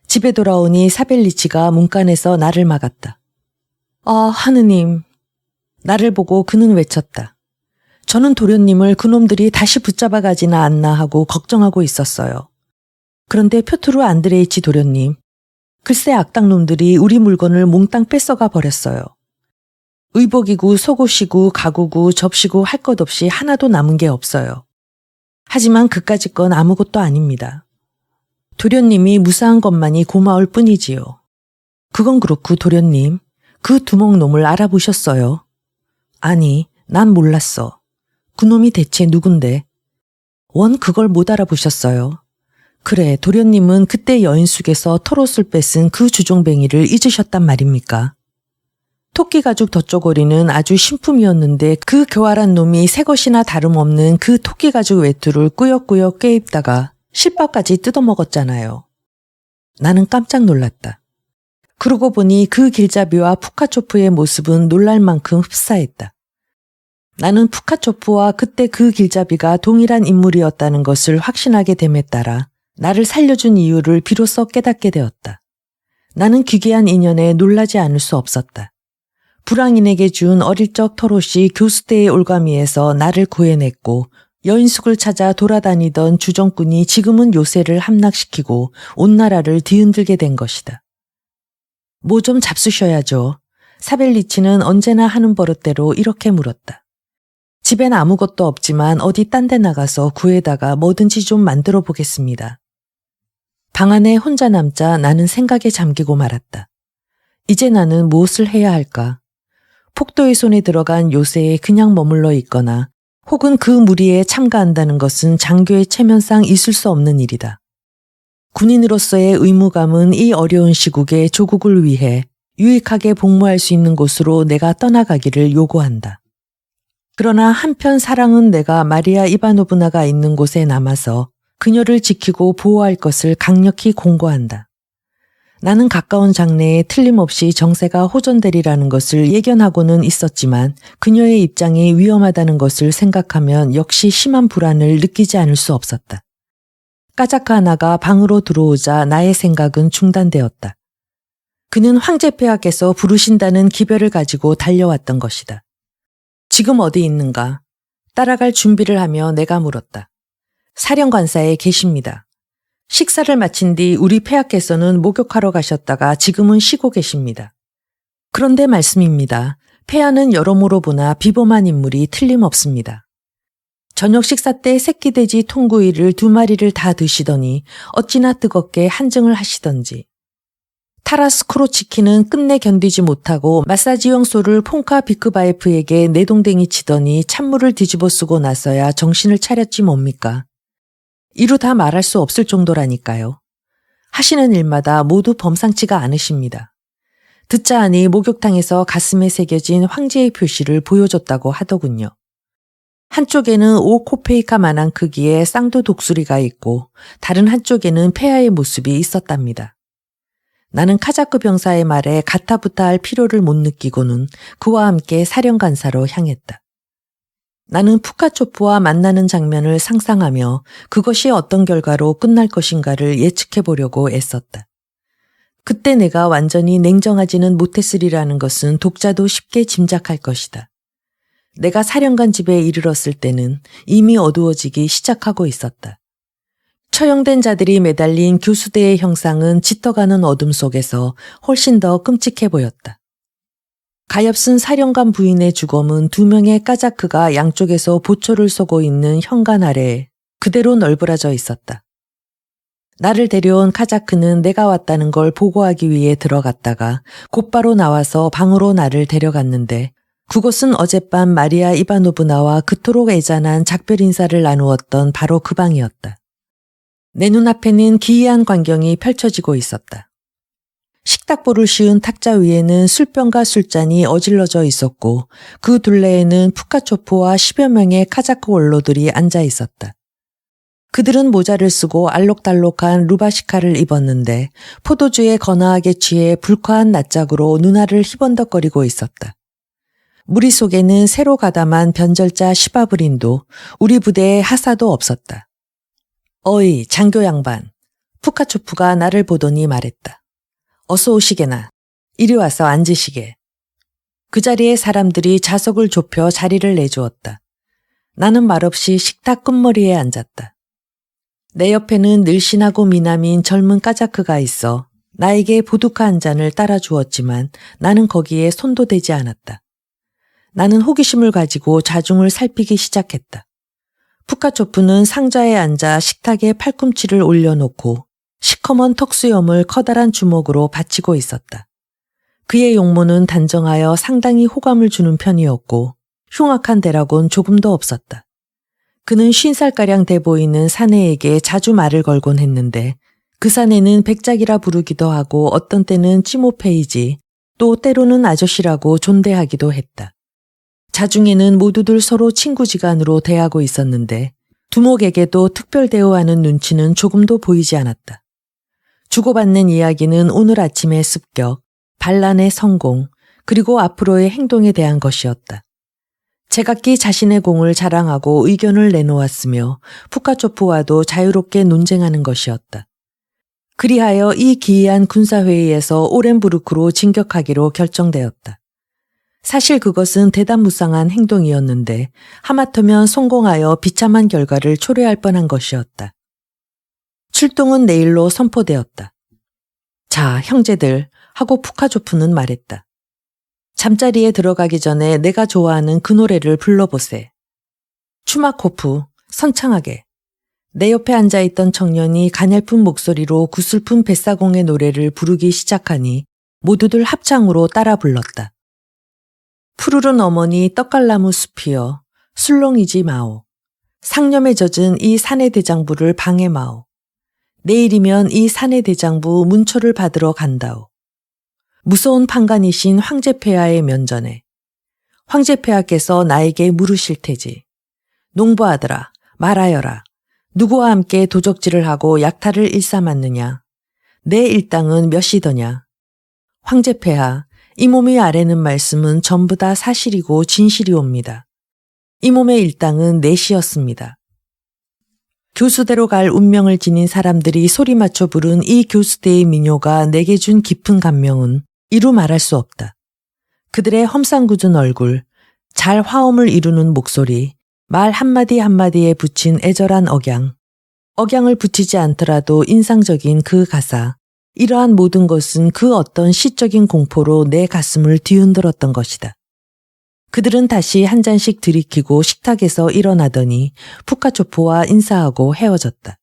집에 돌아오니 사벨리치가 문간에서 나를 막았다. 아, 하느님. 나를 보고 그는 외쳤다. 저는 도련님을 그놈들이 다시 붙잡아 가지나 않나 하고 걱정하고 있었어요. 그런데 표토르 안드레이치 도련님, 글쎄 악당놈들이 우리 물건을 몽땅 뺏어가 버렸어요. 의복이고 속옷이고 가구고 접시고 할 것 없이 하나도 남은 게 없어요. 하지만 그까짓 건 아무것도 아닙니다. 도련님이 무사한 것만이 고마울 뿐이지요. 그건 그렇고 도련님, 그 두목놈을 알아보셨어요? 아니, 난 몰랐어. 그놈이 대체 누군데? 원 그걸 못 알아보셨어요. 그래, 도련님은 그때 여인숙에서 털옷을 뺏은 그 주종뱅이를 잊으셨단 말입니까? 토끼가죽 덧저고리는 아주 신품이었는데 그 교활한 놈이 새것이나 다름없는 그 토끼가죽 외투를 꾸역꾸역 꿰입다가 실밥까지 뜯어먹었잖아요. 나는 깜짝 놀랐다. 그러고 보니 그 길잡이와 푸카초프의 모습은 놀랄 만큼 흡사했다. 나는 푸카초프와 그때 그 길잡이가 동일한 인물이었다는 것을 확신하게 됨에 따라 나를 살려준 이유를 비로소 깨닫게 되었다. 나는 기괴한 인연에 놀라지 않을 수 없었다. 불황인에게 준 어릴 적 털옷이 교수대의 올가미에서 나를 구해냈고 여인숙을 찾아 돌아다니던 주정꾼이 지금은 요새를 함락시키고 온 나라를 뒤흔들게 된 것이다. 뭐 좀 잡수셔야죠. 사벨리치는 언제나 하는 버릇대로 이렇게 물었다. 집엔 아무것도 없지만 어디 딴 데 나가서 구해다가 뭐든지 좀 만들어 보겠습니다. 방 안에 혼자 남자 나는 생각에 잠기고 말았다. 이제 나는 무엇을 해야 할까? 폭도의 손에 들어간 요새에 그냥 머물러 있거나 혹은 그 무리에 참가한다는 것은 장교의 체면상 있을 수 없는 일이다. 군인으로서의 의무감은 이 어려운 시국에 조국을 위해 유익하게 복무할 수 있는 곳으로 내가 떠나가기를 요구한다. 그러나 한편 사랑은 내가 마리아 이바노브나가 있는 곳에 남아서 그녀를 지키고 보호할 것을 강력히 공고한다. 나는 가까운 장래에 틀림없이 정세가 호전되리라는 것을 예견하고는 있었지만 그녀의 입장이 위험하다는 것을 생각하면 역시 심한 불안을 느끼지 않을 수 없었다. 까자카 하나가 방으로 들어오자 나의 생각은 중단되었다. 그는 황제폐하께서 부르신다는 기별을 가지고 달려왔던 것이다. 지금 어디 있는가? 따라갈 준비를 하며 내가 물었다. 사령관사에 계십니다. 식사를 마친 뒤 우리 폐하께서는 목욕하러 가셨다가 지금은 쉬고 계십니다. 그런데 말씀입니다. 폐하는 여러모로 보나 비범한 인물이 틀림없습니다. 저녁 식사 때 새끼돼지 통구이를 2마리를 다 드시더니 어찌나 뜨겁게 한증을 하시던지. 타라스 크로치키는 끝내 견디지 못하고 마사지용 소를 폰카 비크바예프에게 내동댕이 치더니 찬물을 뒤집어 쓰고 나서야 정신을 차렸지 뭡니까. 이루 다 말할 수 없을 정도라니까요. 하시는 일마다 모두 범상치가 않으십니다. 듣자 하니 목욕탕에서 가슴에 새겨진 황제의 표시를 보여줬다고 하더군요. 한쪽에는 5코페이카만한 크기의 쌍두 독수리가 있고 다른 한쪽에는 폐하의 모습이 있었답니다. 나는 카자크 병사의 말에 가타부타할 필요를 못 느끼고는 그와 함께 사령관사로 향했다. 나는 푸카초프와 만나는 장면을 상상하며 그것이 어떤 결과로 끝날 것인가를 예측해 보려고 애썼다. 그때 내가 완전히 냉정하지는 못했으리라는 것은 독자도 쉽게 짐작할 것이다. 내가 사령관 집에 이르렀을 때는 이미 어두워지기 시작하고 있었다. 처형된 자들이 매달린 교수대의 형상은 짙어가는 어둠 속에서 훨씬 더 끔찍해 보였다. 가엾은 사령관 부인의 주검은 2명의 까자크가 양쪽에서 보초를 쏘고 있는 현관 아래에 그대로 널브러져 있었다. 나를 데려온 카자크는 내가 왔다는 걸 보고하기 위해 들어갔다가 곧바로 나와서 방으로 나를 데려갔는데 그곳은 어젯밤 마리아 이바노브나와 그토록 애잔한 작별 인사를 나누었던 바로 그 방이었다. 내 눈앞에는 기이한 광경이 펼쳐지고 있었다. 식탁보를 씌운 탁자 위에는 술병과 술잔이 어질러져 있었고 그 둘레에는 푸카초프와 10여 명의 카자크 원로들이 앉아 있었다. 그들은 모자를 쓰고 알록달록한 루바시카를 입었는데 포도주에 거나하게 취해 불쾌한 낯짝으로 눈알을 희번덕거리고 있었다. 무리 속에는 새로 가담한 변절자 시바브린도 우리 부대에 하사도 없었다. 어이 장교 양반, 푸카초프가 나를 보더니 말했다. 어서 오시게나. 이리 와서 앉으시게. 그 자리에 사람들이 좌석을 좁혀 자리를 내주었다. 나는 말없이 식탁 끝머리에 앉았다. 내 옆에는 늘씬하고 미남인 젊은 까자크가 있어 나에게 보드카 한 잔을 따라 주었지만 나는 거기에 손도 대지 않았다. 나는 호기심을 가지고 자중을 살피기 시작했다. 푸카초프는 상자에 앉아 식탁에 팔꿈치를 올려놓고 시커먼 턱수염을 커다란 주먹으로 받치고 있었다. 그의 용모는 단정하여 상당히 호감을 주는 편이었고 흉악한 대라곤 조금도 없었다. 그는 50살가량 돼 보이는 사내에게 자주 말을 걸곤 했는데 그 사내는 백작이라 부르기도 하고 어떤 때는 찌모페이지 또 때로는 아저씨라고 존대하기도 했다. 자중에는 모두들 서로 친구지간으로 대하고 있었는데 두목에게도 특별 대우하는 눈치는 조금도 보이지 않았다. 주고받는 이야기는 오늘 아침의 습격, 반란의 성공, 그리고 앞으로의 행동에 대한 것이었다. 제각기 자신의 공을 자랑하고 의견을 내놓았으며 푸카초프와도 자유롭게 논쟁하는 것이었다. 그리하여 이 기이한 군사회의에서 오렌부르크로 진격하기로 결정되었다. 사실 그것은 대담무쌍한 행동이었는데 하마터면 성공하여 비참한 결과를 초래할 뻔한 것이었다. 출동은 내일로 선포되었다. 자, 형제들 하고 푸카초프는 말했다. 잠자리에 들어가기 전에 내가 좋아하는 그 노래를 불러보세. 추마코프, 선창하게. 내 옆에 앉아있던 청년이 가냘픈 목소리로 구슬픈 뱃사공의 노래를 부르기 시작하니 모두들 합창으로 따라 불렀다. 푸르른 어머니 떡갈나무 숲이여 술렁이지 마오. 상념에 젖은 이 사내 대장부를 방해 마오. 내일이면 이 사내 대장부 문초를 받으러 간다오. 무서운 판관이신 황제폐하의 면전에. 황제폐하께서 나에게 물으실 테지. 농부아들아, 말하여라. 누구와 함께 도적질을 하고 약탈을 일삼았느냐. 내 일당은 몇이더냐. 황제폐하, 이 몸이 아래는 말씀은 전부 다 사실이고 진실이옵니다. 이 몸의 일당은 넷이었습니다. 교수대로 갈 운명을 지닌 사람들이 소리 맞춰 부른 이 교수대의 민요가 내게 준 깊은 감명은 이루 말할 수 없다. 그들의 험상궂은 얼굴, 잘 화음을 이루는 목소리, 말 한마디 한마디에 붙인 애절한 억양을 붙이지 않더라도 인상적인 그 가사, 이러한 모든 것은 그 어떤 시적인 공포로 내 가슴을 뒤흔들었던 것이다. 그들은 다시 한 잔씩 들이키고 식탁에서 일어나더니 푸카초프와 인사하고 헤어졌다.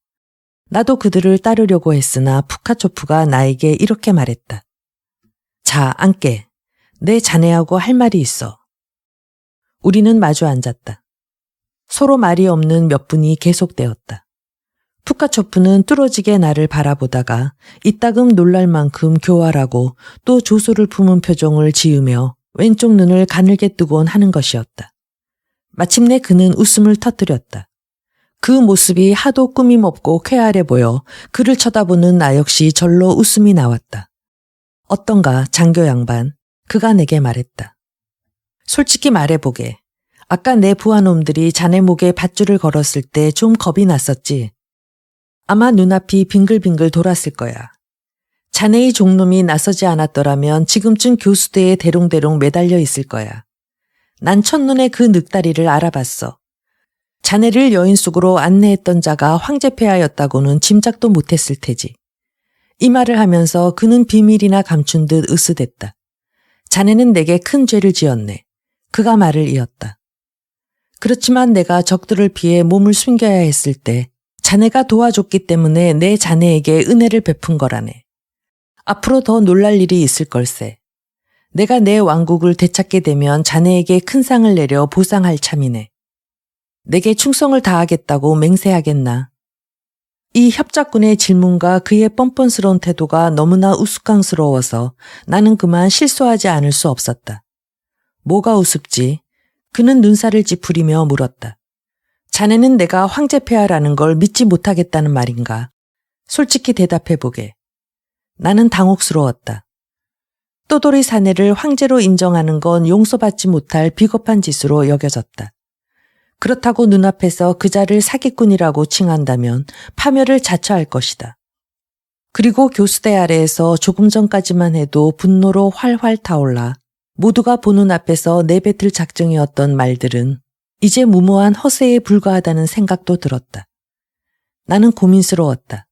나도 그들을 따르려고 했으나 푸카초프가 나에게 이렇게 말했다. 자, 앉게. 내 자네하고 할 말이 있어. 우리는 마주 앉았다. 서로 말이 없는 몇 분이 계속되었다. 푸카초프는 뚫어지게 나를 바라보다가 이따금 놀랄 만큼 교활하고 또 조소를 품은 표정을 지으며 왼쪽 눈을 가늘게 뜨곤 하는 것이었다. 마침내 그는 웃음을 터뜨렸다. 그 모습이 하도 꾸밈없고 쾌활해 보여 그를 쳐다보는 나 역시 절로 웃음이 나왔다. 어떤가 장교 양반, 그가 내게 말했다. 솔직히 말해보게. 아까 내 부하놈들이 자네 목에 밧줄을 걸었을 때 좀 겁이 났었지. 아마 눈앞이 빙글빙글 돌았을 거야. 자네의 종놈이 나서지 않았더라면 지금쯤 교수대에 대롱대롱 매달려 있을 거야. 난 첫눈에 그 늑다리를 알아봤어. 자네를 여인 속으로 안내했던 자가 황제폐하였다고는 짐작도 못했을 테지. 이 말을 하면서 그는 비밀이나 감춘 듯 으스댔다. 자네는 내게 큰 죄를 지었네. 그가 말을 이었다. 그렇지만 내가 적들을 피해 몸을 숨겨야 했을 때 자네가 도와줬기 때문에 내 자네에게 은혜를 베푼 거라네. 앞으로 더 놀랄 일이 있을 걸세. 내가 내 왕국을 되찾게 되면 자네에게 큰 상을 내려 보상할 참이네. 내게 충성을 다하겠다고 맹세하겠나. 이 협작꾼의 질문과 그의 뻔뻔스러운 태도가 너무나 우스꽝스러워서 나는 그만 실수하지 않을 수 없었다. 뭐가 우습지? 그는 눈살을 찌푸리며 물었다. 자네는 내가 황제폐하라는 걸 믿지 못하겠다는 말인가? 솔직히 대답해보게. 나는 당혹스러웠다. 또돌이 사내를 황제로 인정하는 건 용서받지 못할 비겁한 짓으로 여겨졌다. 그렇다고 눈앞에서 그자를 사기꾼이라고 칭한다면 파멸을 자처할 것이다. 그리고 교수대 아래에서 조금 전까지만 해도 분노로 활활 타올라 모두가 보는 앞에서 내뱉을 작정이었던 말들은 이제 무모한 허세에 불과하다는 생각도 들었다. 나는 고민스러웠다.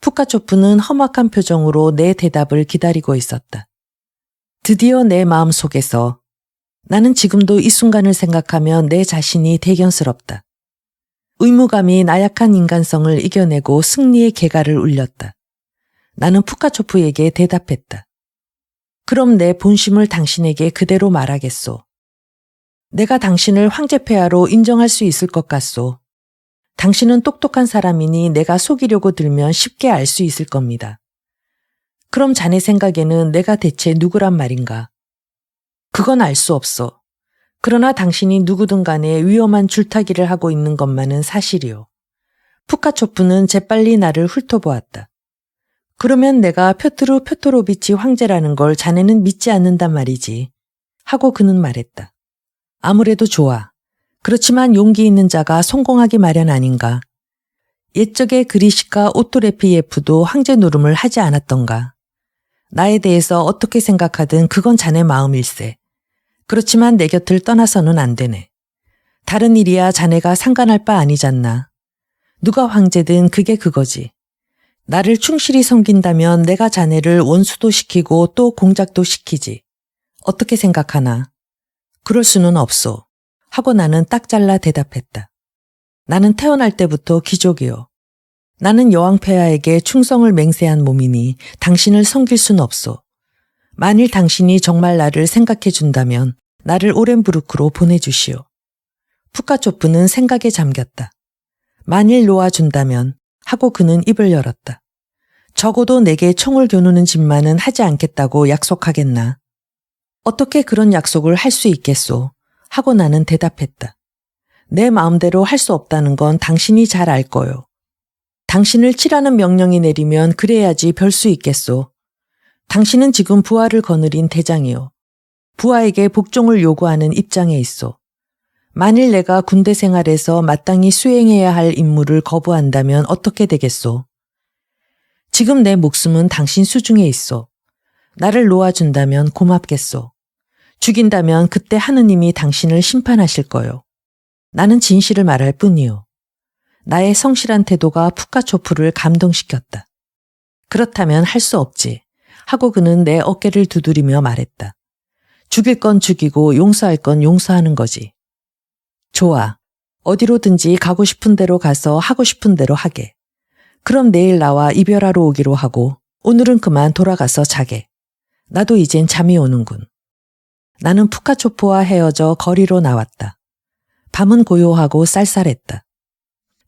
푸카초프는 험악한 표정으로 내 대답을 기다리고 있었다. 드디어 내 마음속에서 나는 지금도 이 순간을 생각하면 내 자신이 대견스럽다. 의무감이 나약한 인간성을 이겨내고 승리의 개가를 울렸다. 나는 푸카초프에게 대답했다. 그럼 내 본심을 당신에게 그대로 말하겠소. 내가 당신을 황제폐하로 인정할 수 있을 것 같소. 당신은 똑똑한 사람이니 내가 속이려고 들면 쉽게 알 수 있을 겁니다. 그럼 자네 생각에는 내가 대체 누구란 말인가? 그건 알 수 없어. 그러나 당신이 누구든 간에 위험한 줄타기를 하고 있는 것만은 사실이오. 푸카초프는 재빨리 나를 훑어보았다. 그러면 내가 뾰트르 표토로비치 황제라는 걸 자네는 믿지 않는단 말이지. 하고 그는 말했다. 아무래도 좋아. 그렇지만 용기 있는 자가 성공하기 마련 아닌가. 옛적에 그리시카 오토레피예프도 황제 노름을 하지 않았던가. 나에 대해서 어떻게 생각하든 그건 자네 마음일세. 그렇지만 내 곁을 떠나서는 안 되네. 다른 일이야 자네가 상관할 바 아니잖나. 누가 황제든 그게 그거지. 나를 충실히 섬긴다면 내가 자네를 원수도 시키고 또 공작도 시키지. 어떻게 생각하나? 그럴 수는 없소. 하고 나는 딱 잘라 대답했다. 나는 태어날 때부터 귀족이요. 나는 여왕폐하에게 충성을 맹세한 몸이니 당신을 섬길 순 없소. 만일 당신이 정말 나를 생각해 준다면 나를 오렌부르크로 보내주시오. 푸카초프는 생각에 잠겼다. 만일 놓아준다면 하고 그는 입을 열었다. 적어도 내게 총을 겨누는 짓만은 하지 않겠다고 약속하겠나. 어떻게 그런 약속을 할 수 있겠소? 하고 나는 대답했다. 내 마음대로 할 수 없다는 건 당신이 잘 알 거요. 당신을 치라는 명령이 내리면 그래야지 별 수 있겠소. 당신은 지금 부하를 거느린 대장이요. 부하에게 복종을 요구하는 입장에 있소. 만일 내가 군대 생활에서 마땅히 수행해야 할 임무를 거부한다면 어떻게 되겠소? 지금 내 목숨은 당신 수중에 있소. 나를 놓아준다면 고맙겠소. 죽인다면 그때 하느님이 당신을 심판하실 거요. 나는 진실을 말할 뿐이요. 나의 성실한 태도가 푸카초프를 감동시켰다. 그렇다면 할 수 없지. 하고 그는 내 어깨를 두드리며 말했다. 죽일 건 죽이고 용서할 건 용서하는 거지. 좋아. 어디로든지 가고 싶은 대로 가서 하고 싶은 대로 하게. 그럼 내일 나와 이별하러 오기로 하고 오늘은 그만 돌아가서 자게. 나도 이젠 잠이 오는군. 나는 푸카초프와 헤어져 거리로 나왔다. 밤은 고요하고 쌀쌀했다.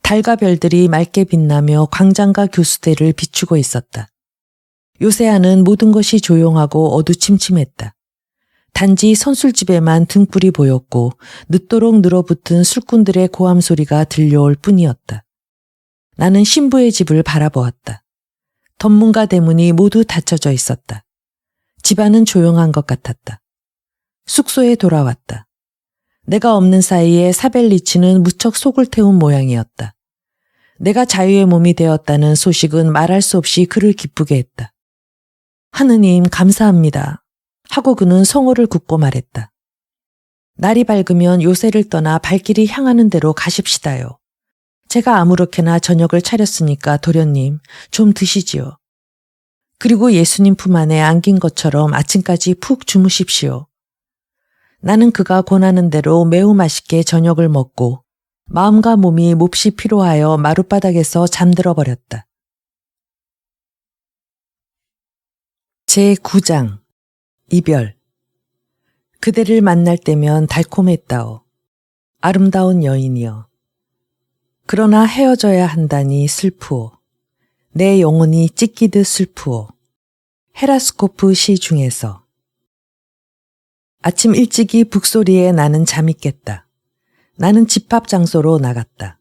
달과 별들이 맑게 빛나며 광장과 교수대를 비추고 있었다. 요새아는 모든 것이 조용하고 어두침침했다. 단지 선술집에만 등불이 보였고 늦도록 늘어붙은 술꾼들의 고함 소리가 들려올 뿐이었다. 나는 신부의 집을 바라보았다. 덧문과 대문이 모두 닫혀져 있었다. 집안은 조용한 것 같았다. 숙소에 돌아왔다. 내가 없는 사이에 사벨리치는 무척 속을 태운 모양이었다. 내가 자유의 몸이 되었다는 소식은 말할 수 없이 그를 기쁘게 했다. 하느님 감사합니다. 하고 그는 성호를 굽고 말했다. 날이 밝으면 요새를 떠나 발길이 향하는 대로 가십시다요. 제가 아무렇게나 저녁을 차렸으니까 도련님 좀 드시지요. 그리고 예수님 품 안에 안긴 것처럼 아침까지 푹 주무십시오. 나는 그가 권하는 대로 매우 맛있게 저녁을 먹고 마음과 몸이 몹시 피로하여 마룻바닥에서 잠들어 버렸다. 제9장 이별. 그대를 만날 때면 달콤했다오. 아름다운 여인이여. 그러나 헤어져야 한다니 슬프오. 내 영혼이 찢기듯 슬프오. 헤라스코프 시 중에서. 아침 일찍이 북소리에 나는 잠이 깼다. 나는 집합 장소로 나갔다.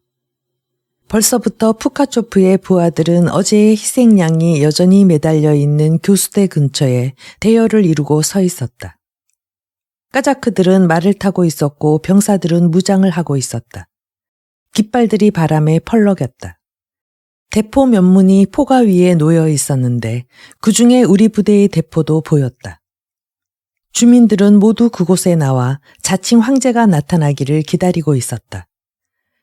벌써부터 푸카초프의 부하들은 어제의 희생양이 여전히 매달려 있는 교수대 근처에 대열을 이루고 서 있었다. 까자크들은 말을 타고 있었고 병사들은 무장을 하고 있었다. 깃발들이 바람에 펄럭였다. 대포 몇 문이 포가 위에 놓여 있었는데 그중에 우리 부대의 대포도 보였다. 주민들은 모두 그곳에 나와 자칭 황제가 나타나기를 기다리고 있었다.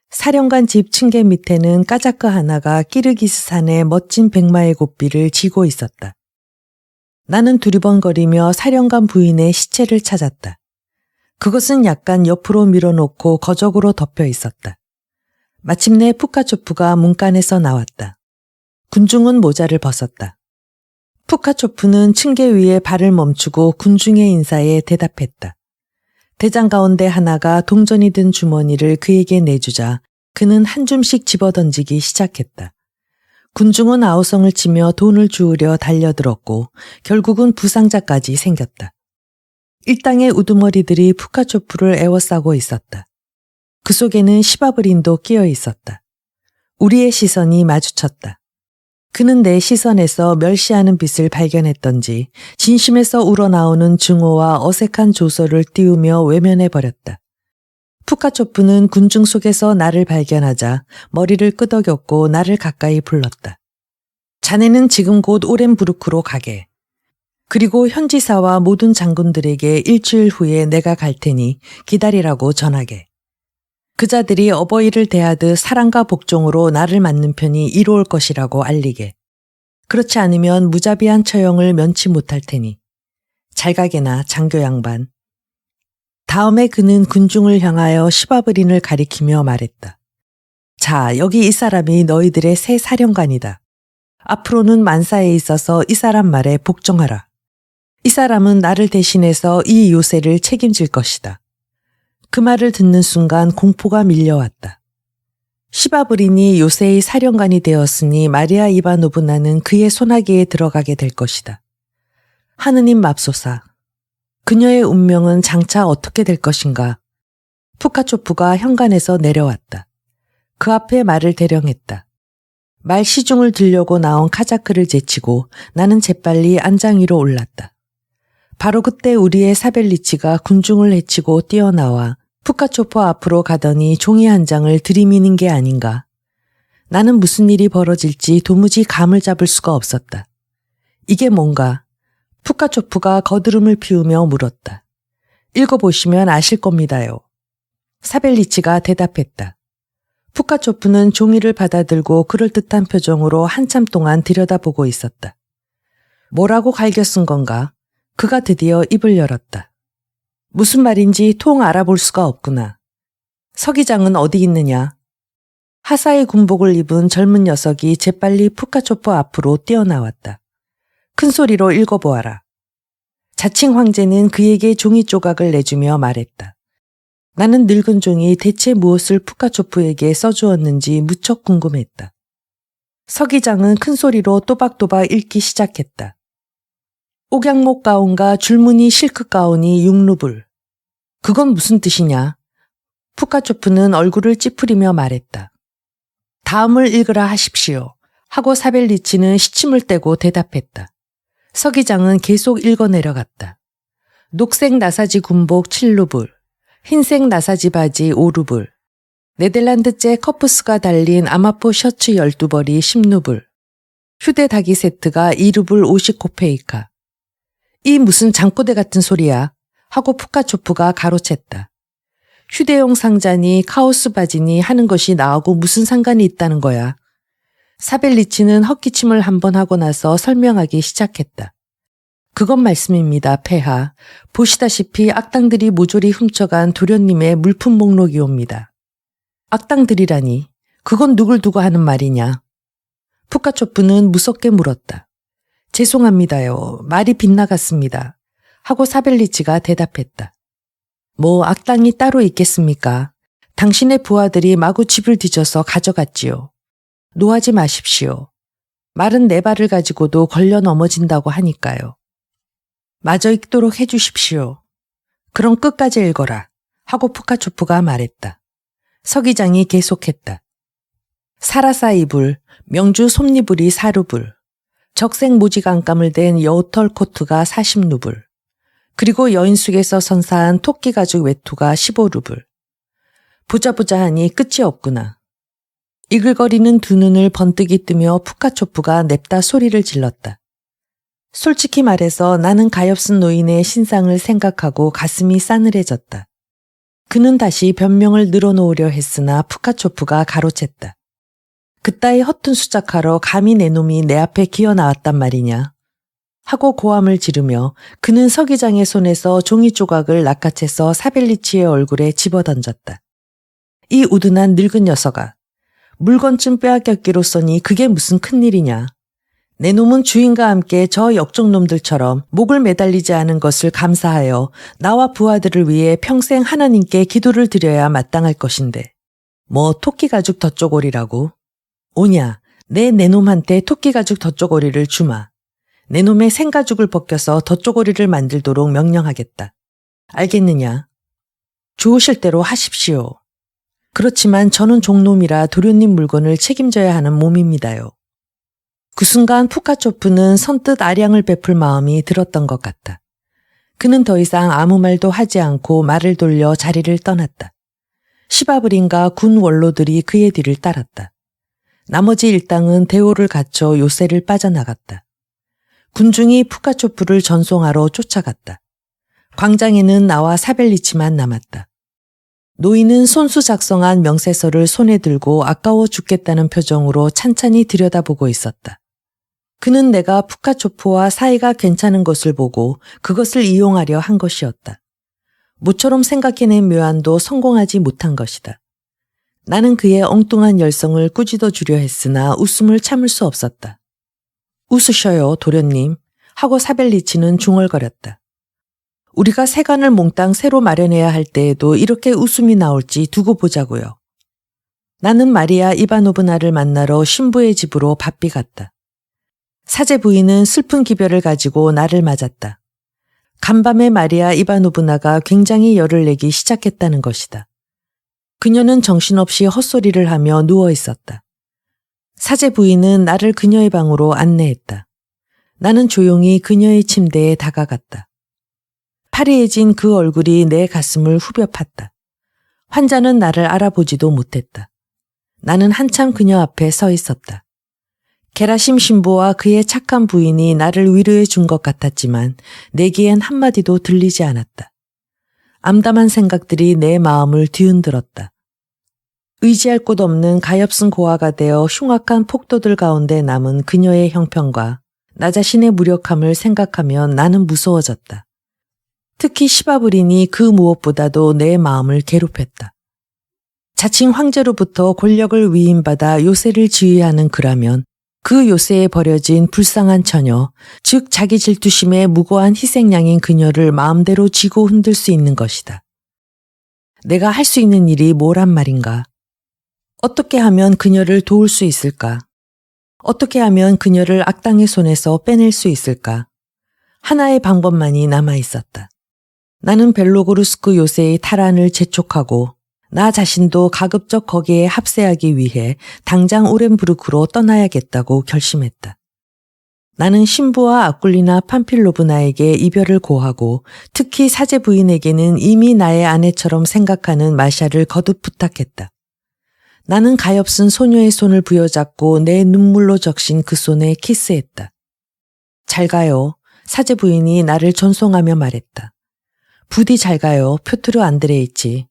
사령관 집 층계 밑에는 까자크 하나가 끼르기스산의 멋진 백마의 고삐를 쥐고 있었다. 나는 두리번거리며 사령관 부인의 시체를 찾았다. 그것은 약간 옆으로 밀어놓고 거적으로 덮여 있었다. 마침내 푸카초프가 문간에서 나왔다. 군중은 모자를 벗었다. 푸카초프는 층계 위에 발을 멈추고 군중의 인사에 대답했다. 대장 가운데 하나가 동전이 든 주머니를 그에게 내주자 그는 한 줌씩 집어던지기 시작했다. 군중은 아우성을 치며 돈을 주우려 달려들었고 결국은 부상자까지 생겼다. 일당의 우두머리들이 푸카초프를 에워싸고 있었다. 그 속에는 시바브린도 끼어 있었다. 우리의 시선이 마주쳤다. 그는 내 시선에서 멸시하는 빛을 발견했던지 진심에서 우러나오는 증오와 어색한 조소를 띄우며 외면해버렸다. 푸카초프는 군중 속에서 나를 발견하자 머리를 끄덕였고 나를 가까이 불렀다. 자네는 지금 곧 오렌부르크로 가게. 그리고 현지사와 모든 장군들에게 일주일 후에 내가 갈 테니 기다리라고 전하게. 그자들이 어버이를 대하듯 사랑과 복종으로 나를 맞는 편이 이로울 것이라고 알리게. 그렇지 않으면 무자비한 처형을 면치 못할 테니. 잘 가게나 장교 양반. 다음에 그는 군중을 향하여 시바브린을 가리키며 말했다. 자, 여기 이 사람이 너희들의 새 사령관이다. 앞으로는 만사에 있어서 이 사람 말에 복종하라. 이 사람은 나를 대신해서 이 요새를 책임질 것이다. 그 말을 듣는 순간 공포가 밀려왔다. 시바브린이 요새의 사령관이 되었으니 마리아 이바노브나는 그의 소나기에 들어가게 될 것이다. 하느님 맙소사. 그녀의 운명은 장차 어떻게 될 것인가. 푸카초프가 현관에서 내려왔다. 그 앞에 말을 대령했다. 말 시중을 들려고 나온 카자크를 제치고 나는 재빨리 안장 위로 올랐다. 바로 그때 우리의 사벨리치가 군중을 헤치고 뛰어나와 푸카초프 앞으로 가더니 종이 한 장을 들이미는 게 아닌가. 나는 무슨 일이 벌어질지 도무지 감을 잡을 수가 없었다. 이게 뭔가? 푸카초프가 거드름을 피우며 물었다. 읽어보시면 아실 겁니다요. 사벨리치가 대답했다. 푸카초프는 종이를 받아들고 그럴듯한 표정으로 한참 동안 들여다보고 있었다. 뭐라고 갈겨 쓴 건가? 그가 드디어 입을 열었다. 무슨 말인지 통 알아볼 수가 없구나. 서기장은 어디 있느냐? 하사의 군복을 입은 젊은 녀석이 재빨리 푸카초프 앞으로 뛰어나왔다. 큰 소리로 읽어보아라. 자칭 황제는 그에게 종이 조각을 내주며 말했다. 나는 늙은 종이 대체 무엇을 푸카초프에게 써주었는지 무척 궁금했다. 서기장은 큰 소리로 또박또박 읽기 시작했다. 옥양목 가운과 줄무늬 실크 가운이 6루블. 그건 무슨 뜻이냐? 푸카초프는 얼굴을 찌푸리며 말했다. 다음을 읽으라 하십시오. 하고 사벨리치는 시침을 떼고 대답했다. 서기장은 계속 읽어내려갔다. 녹색 나사지 군복 7루블, 흰색 나사지 바지 5루블, 네덜란드제 커프스가 달린 아마포 셔츠 12벌이 10루블, 휴대다기 세트가 2루블 50코페이카. 이 무슨 장꼬대 같은 소리야? 하고 푸카초프가 가로챘다. 휴대용 상자니 카오스 바지니 하는 것이 나하고 무슨 상관이 있다는 거야. 사벨리치는 헛기침을 한번 하고 나서 설명하기 시작했다. 그건 말씀입니다, 폐하. 보시다시피 악당들이 모조리 훔쳐간 도련님의 물품 목록이옵니다. 악당들이라니, 그건 누굴 두고 하는 말이냐? 푸카초프는 무섭게 물었다. 죄송합니다요. 말이 빗나갔습니다. 하고 사벨리치가 대답했다. 뭐 악당이 따로 있겠습니까? 당신의 부하들이 마구 집을 뒤져서 가져갔지요. 노하지 마십시오. 말은 네 발을 가지고도 걸려 넘어진다고 하니까요. 마저 읽도록 해주십시오. 그럼 끝까지 읽어라. 하고 푸카초프가 말했다. 서기장이 계속했다. 사라사이불, 명주 솜니불이 4루불, 적색 모직 안감을 댄 여우털 코트가 40루불, 그리고 여인숙에서 선사한 토끼 가죽 외투가 15루불. 보자 하니 끝이 없구나. 이글거리는 두 눈을 번뜩이 뜨며 푸카초프가 냅다 소리를 질렀다. 솔직히 말해서 나는 가엾은 노인의 신상을 생각하고 가슴이 싸늘해졌다. 그는 다시 변명을 늘어놓으려 했으나 푸카초프가 가로챘다. 그따위 허튼 수작하러 감히 내 놈이 내 앞에 기어 나왔단 말이냐. 하고 고함을 지르며 그는 서기장의 손에서 종이 조각을 낚아채서 사벨리치의 얼굴에 집어던졌다. 이 우둔한 늙은 녀석아. 물건쯤 빼앗겼기로써니 그게 무슨 큰일이냐. 내 놈은 주인과 함께 저 역적놈들처럼 목을 매달리지 않은 것을 감사하여 나와 부하들을 위해 평생 하나님께 기도를 드려야 마땅할 것인데. 뭐 토끼 가죽 덧조고리라고? 오냐, 내 놈한테 토끼 가죽 덧조고리를 주마. 내 놈의 생가죽을 벗겨서 덧조고리를 만들도록 명령하겠다. 알겠느냐? 좋으실 대로 하십시오. 그렇지만 저는 종놈이라 도련님 물건을 책임져야 하는 몸입니다요. 그 순간 푸카초프는 선뜻 아량을 베풀 마음이 들었던 것 같다. 그는 더 이상 아무 말도 하지 않고 말을 돌려 자리를 떠났다. 시바브린과 군 원로들이 그의 뒤를 따랐다. 나머지 일당은 대오를 갖춰 요새를 빠져나갔다. 군중이 푸카초프를 전송하러 쫓아갔다. 광장에는 나와 사벨리치만 남았다. 노인은 손수 작성한 명세서를 손에 들고 아까워 죽겠다는 표정으로 찬찬히 들여다보고 있었다. 그는 내가 푸카초프와 사이가 괜찮은 것을 보고 그것을 이용하려 한 것이었다. 모처럼 생각해낸 묘안도 성공하지 못한 것이다. 나는 그의 엉뚱한 열성을 꾸짖어 주려 했으나 웃음을 참을 수 없었다. 웃으셔요, 도련님. 하고 사벨리치는 중얼거렸다. 우리가 세관을 몽땅 새로 마련해야 할 때에도 이렇게 웃음이 나올지 두고 보자고요. 나는 마리아 이바노브나를 만나러 신부의 집으로 바삐 갔다. 사제 부인은 슬픈 기별을 가지고 나를 맞았다. 간밤에 마리아 이바노브나가 굉장히 열을 내기 시작했다는 것이다. 그녀는 정신없이 헛소리를 하며 누워 있었다. 사제 부인은 나를 그녀의 방으로 안내했다. 나는 조용히 그녀의 침대에 다가갔다. 파리해진 그 얼굴이 내 가슴을 후벼 팠다. 환자는 나를 알아보지도 못했다. 나는 한참 그녀 앞에 서 있었다. 게라심 신부와 그의 착한 부인이 나를 위로해 준 것 같았지만 내기엔 한마디도 들리지 않았다. 암담한 생각들이 내 마음을 뒤흔들었다. 의지할 곳 없는 가엾은 고아가 되어 흉악한 폭도들 가운데 남은 그녀의 형편과 나 자신의 무력함을 생각하면 나는 무서워졌다. 특히 시바브린이 그 무엇보다도 내 마음을 괴롭혔다. 자칭 황제로부터 권력을 위임받아 요새를 지휘하는 그라면 그 요새에 버려진 불쌍한 처녀, 즉 자기 질투심에 무고한 희생양인 그녀를 마음대로 쥐고 흔들 수 있는 것이다. 내가 할 수 있는 일이 뭐란 말인가? 어떻게 하면 그녀를 도울 수 있을까? 어떻게 하면 그녀를 악당의 손에서 빼낼 수 있을까? 하나의 방법만이 남아 있었다. 나는 벨로고르스크 요새의 탈환을 재촉하고 나 자신도 가급적 거기에 합세하기 위해 당장 오렌부르크로 떠나야겠다고 결심했다. 나는 신부와 아꿀리나 팜필로브나에게 이별을 고하고 특히 사제 부인에게는 이미 나의 아내처럼 생각하는 마샤를 거듭 부탁했다. 나는 가엾은 소녀의 손을 부여잡고 내 눈물로 적신 그 손에 키스했다. 잘 가요. 사제 부인이 나를 전송하며 말했다. 부디 잘 가요. 표트르 안드레이치.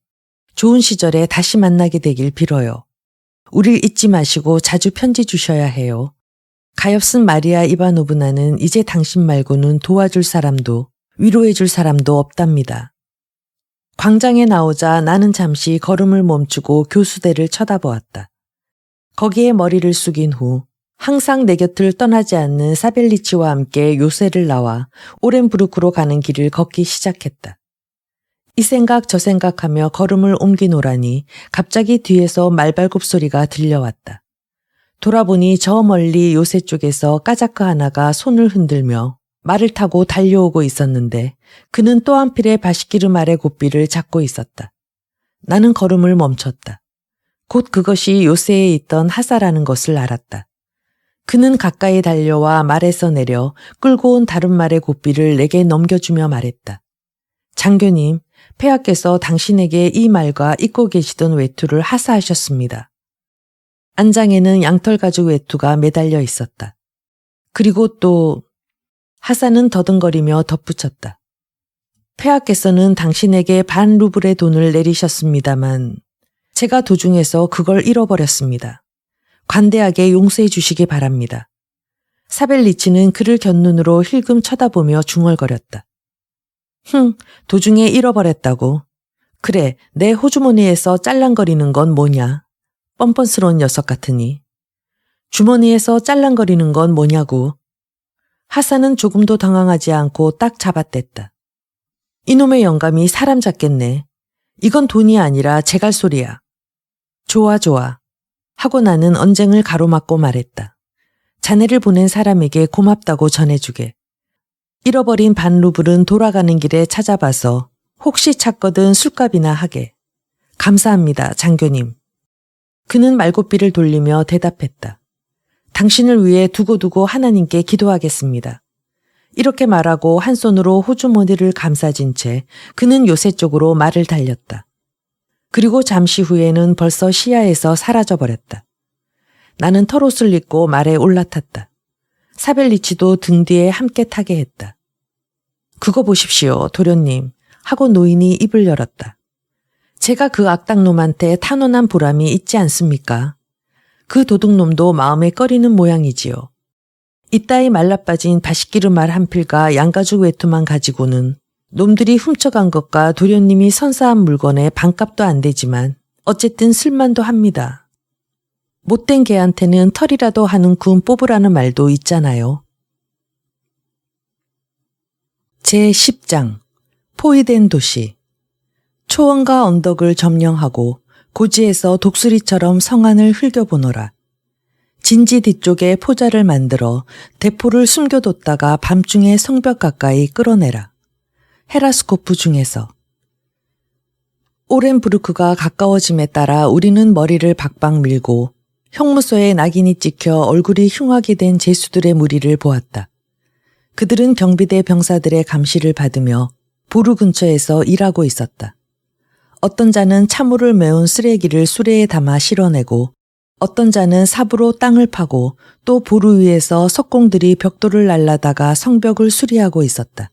좋은 시절에 다시 만나게 되길 빌어요. 우릴 잊지 마시고 자주 편지 주셔야 해요. 가엾은 마리아 이바노브나는 이제 당신 말고는 도와줄 사람도 위로해줄 사람도 없답니다. 광장에 나오자 나는 잠시 걸음을 멈추고 교수대를 쳐다보았다. 거기에 머리를 숙인 후 항상 내 곁을 떠나지 않는 사벨리치와 함께 요새를 나와 오렌부르크로 가는 길을 걷기 시작했다. 이 생각 저 생각하며 걸음을 옮기노라니 갑자기 뒤에서 말발굽 소리가 들려왔다. 돌아보니 저 멀리 요새 쪽에서 까자크 하나가 손을 흔들며 말을 타고 달려오고 있었는데 그는 또 한 필의 바시기름 아래 고삐를 잡고 있었다. 나는 걸음을 멈췄다. 곧 그것이 요새에 있던 하사라는 것을 알았다. 그는 가까이 달려와 말에서 내려 끌고 온 다른 말의 고삐를 내게 넘겨주며 말했다. 장교님, 폐하께서 당신에게 이 말과 입고 계시던 외투를 하사하셨습니다. 안장에는 양털가죽 외투가 매달려 있었다. 그리고 또 하사는 더듬거리며 덧붙였다. 폐하께서는 당신에게 반 루블의 돈을 내리셨습니다만 제가 도중에서 그걸 잃어버렸습니다. 관대하게 용서해 주시기 바랍니다. 사벨리치는 그를 곁눈으로 힐끔 쳐다보며 중얼거렸다. 도중에 잃어버렸다고. 그래, 내 호주머니에서 짤랑거리는 건 뭐냐? 뻔뻔스러운 녀석 같으니. 주머니에서 짤랑거리는 건 뭐냐고. 하사는 조금도 당황하지 않고 딱 잡아댔다. 이놈의 영감이 사람 잡겠네. 이건 돈이 아니라 제갈소리야. 좋아. 하고 나는 언쟁을 가로막고 말했다. 자네를 보낸 사람에게 고맙다고 전해주게. 잃어버린 반 루블은 돌아가는 길에 찾아봐서 혹시 찾거든 술값이나 하게. 감사합니다, 장교님. 그는 말고삐를 돌리며 대답했다. 당신을 위해 두고두고 하나님께 기도하겠습니다. 이렇게 말하고 한 손으로 호주머니를 감싸진 채 그는 요새 쪽으로 말을 달렸다. 그리고 잠시 후에는 벌써 시야에서 사라져버렸다. 나는 털옷을 입고 말에 올라탔다. 사벨리치도 등 뒤에 함께 타게 했다. 그거 보십시오, 도련님. 하고 노인이 입을 열었다. 제가 그 악당놈한테 탄원한 보람이 있지 않습니까? 그 도둑놈도 마음에 꺼리는 모양이지요. 이따위 말라빠진 바시기름 말 한 필과 양가죽 외투만 가지고는 놈들이 훔쳐간 것과 도련님이 선사한 물건에 반값도 안 되지만 어쨌든 쓸만도 합니다. 못된 개한테는 털이라도 하는 군 뽑으라는 말도 있잖아요. 제10장 포위된 도시. 초원과 언덕을 점령하고 고지에서 독수리처럼 성안을 흘겨보노라. 진지 뒤쪽에 포자를 만들어 대포를 숨겨뒀다가 밤중에 성벽 가까이 끌어내라. 헤라스코프 중에서. 오렌부르크가 가까워짐에 따라 우리는 머리를 박박 밀고 형무소에 낙인이 찍혀 얼굴이 흉하게 된 제수들의 무리를 보았다. 그들은 경비대 병사들의 감시를 받으며 보루 근처에서 일하고 있었다. 어떤 자는 차물을 메운 쓰레기를 수레에 담아 실어내고 어떤 자는 삽으로 땅을 파고 또 보루 위에서 석공들이 벽돌을 날라다가 성벽을 수리하고 있었다.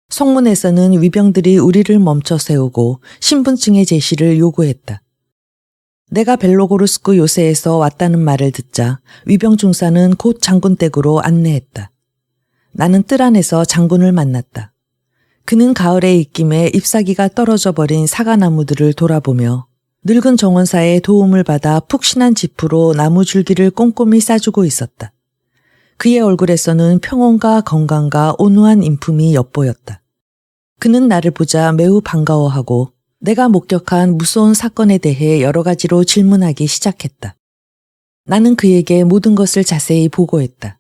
성문에서는 위병들이 우리를 멈춰 세우고 신분증의 제시를 요구했다. 내가 벨로고르스크 요새에서 왔다는 말을 듣자 위병 중사는 곧 장군 댁으로 안내했다. 나는 뜰 안에서 장군을 만났다. 그는 가을의 입김에 잎사귀가 떨어져 버린 사과나무들을 돌아보며 늙은 정원사의 도움을 받아 푹신한 지푸로 나무 줄기를 꼼꼼히 싸주고 있었다. 그의 얼굴에서는 평온과 건강과 온화한 인품이 엿보였다. 그는 나를 보자 매우 반가워하고 내가 목격한 무서운 사건에 대해 여러 가지로 질문하기 시작했다. 나는 그에게 모든 것을 자세히 보고했다.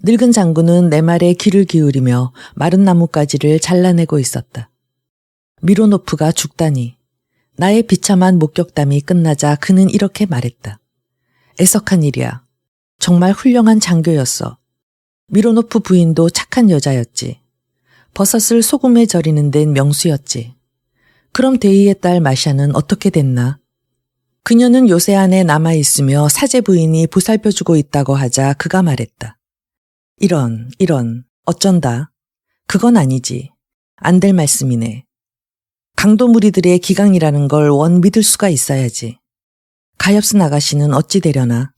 늙은 장군은 내 말에 귀를 기울이며 마른 나뭇가지를 잘라내고 있었다. 미로노프가 죽다니. 나의 비참한 목격담이 끝나자 그는 이렇게 말했다. 애석한 일이야. 정말 훌륭한 장교였어. 미로노프 부인도 착한 여자였지. 버섯을 소금에 절이는 데는 명수였지. 그럼 대의의 딸 마샤는 어떻게 됐나? 그녀는 요새 안에 남아있으며 사제 부인이 보살펴주고 있다고 하자 그가 말했다. 이런, 어쩐다. 그건 아니지. 안 될 말씀이네. 강도 무리들의 기강이라는 걸 원 믿을 수가 있어야지. 가엾은 아가씨는 어찌 되려나?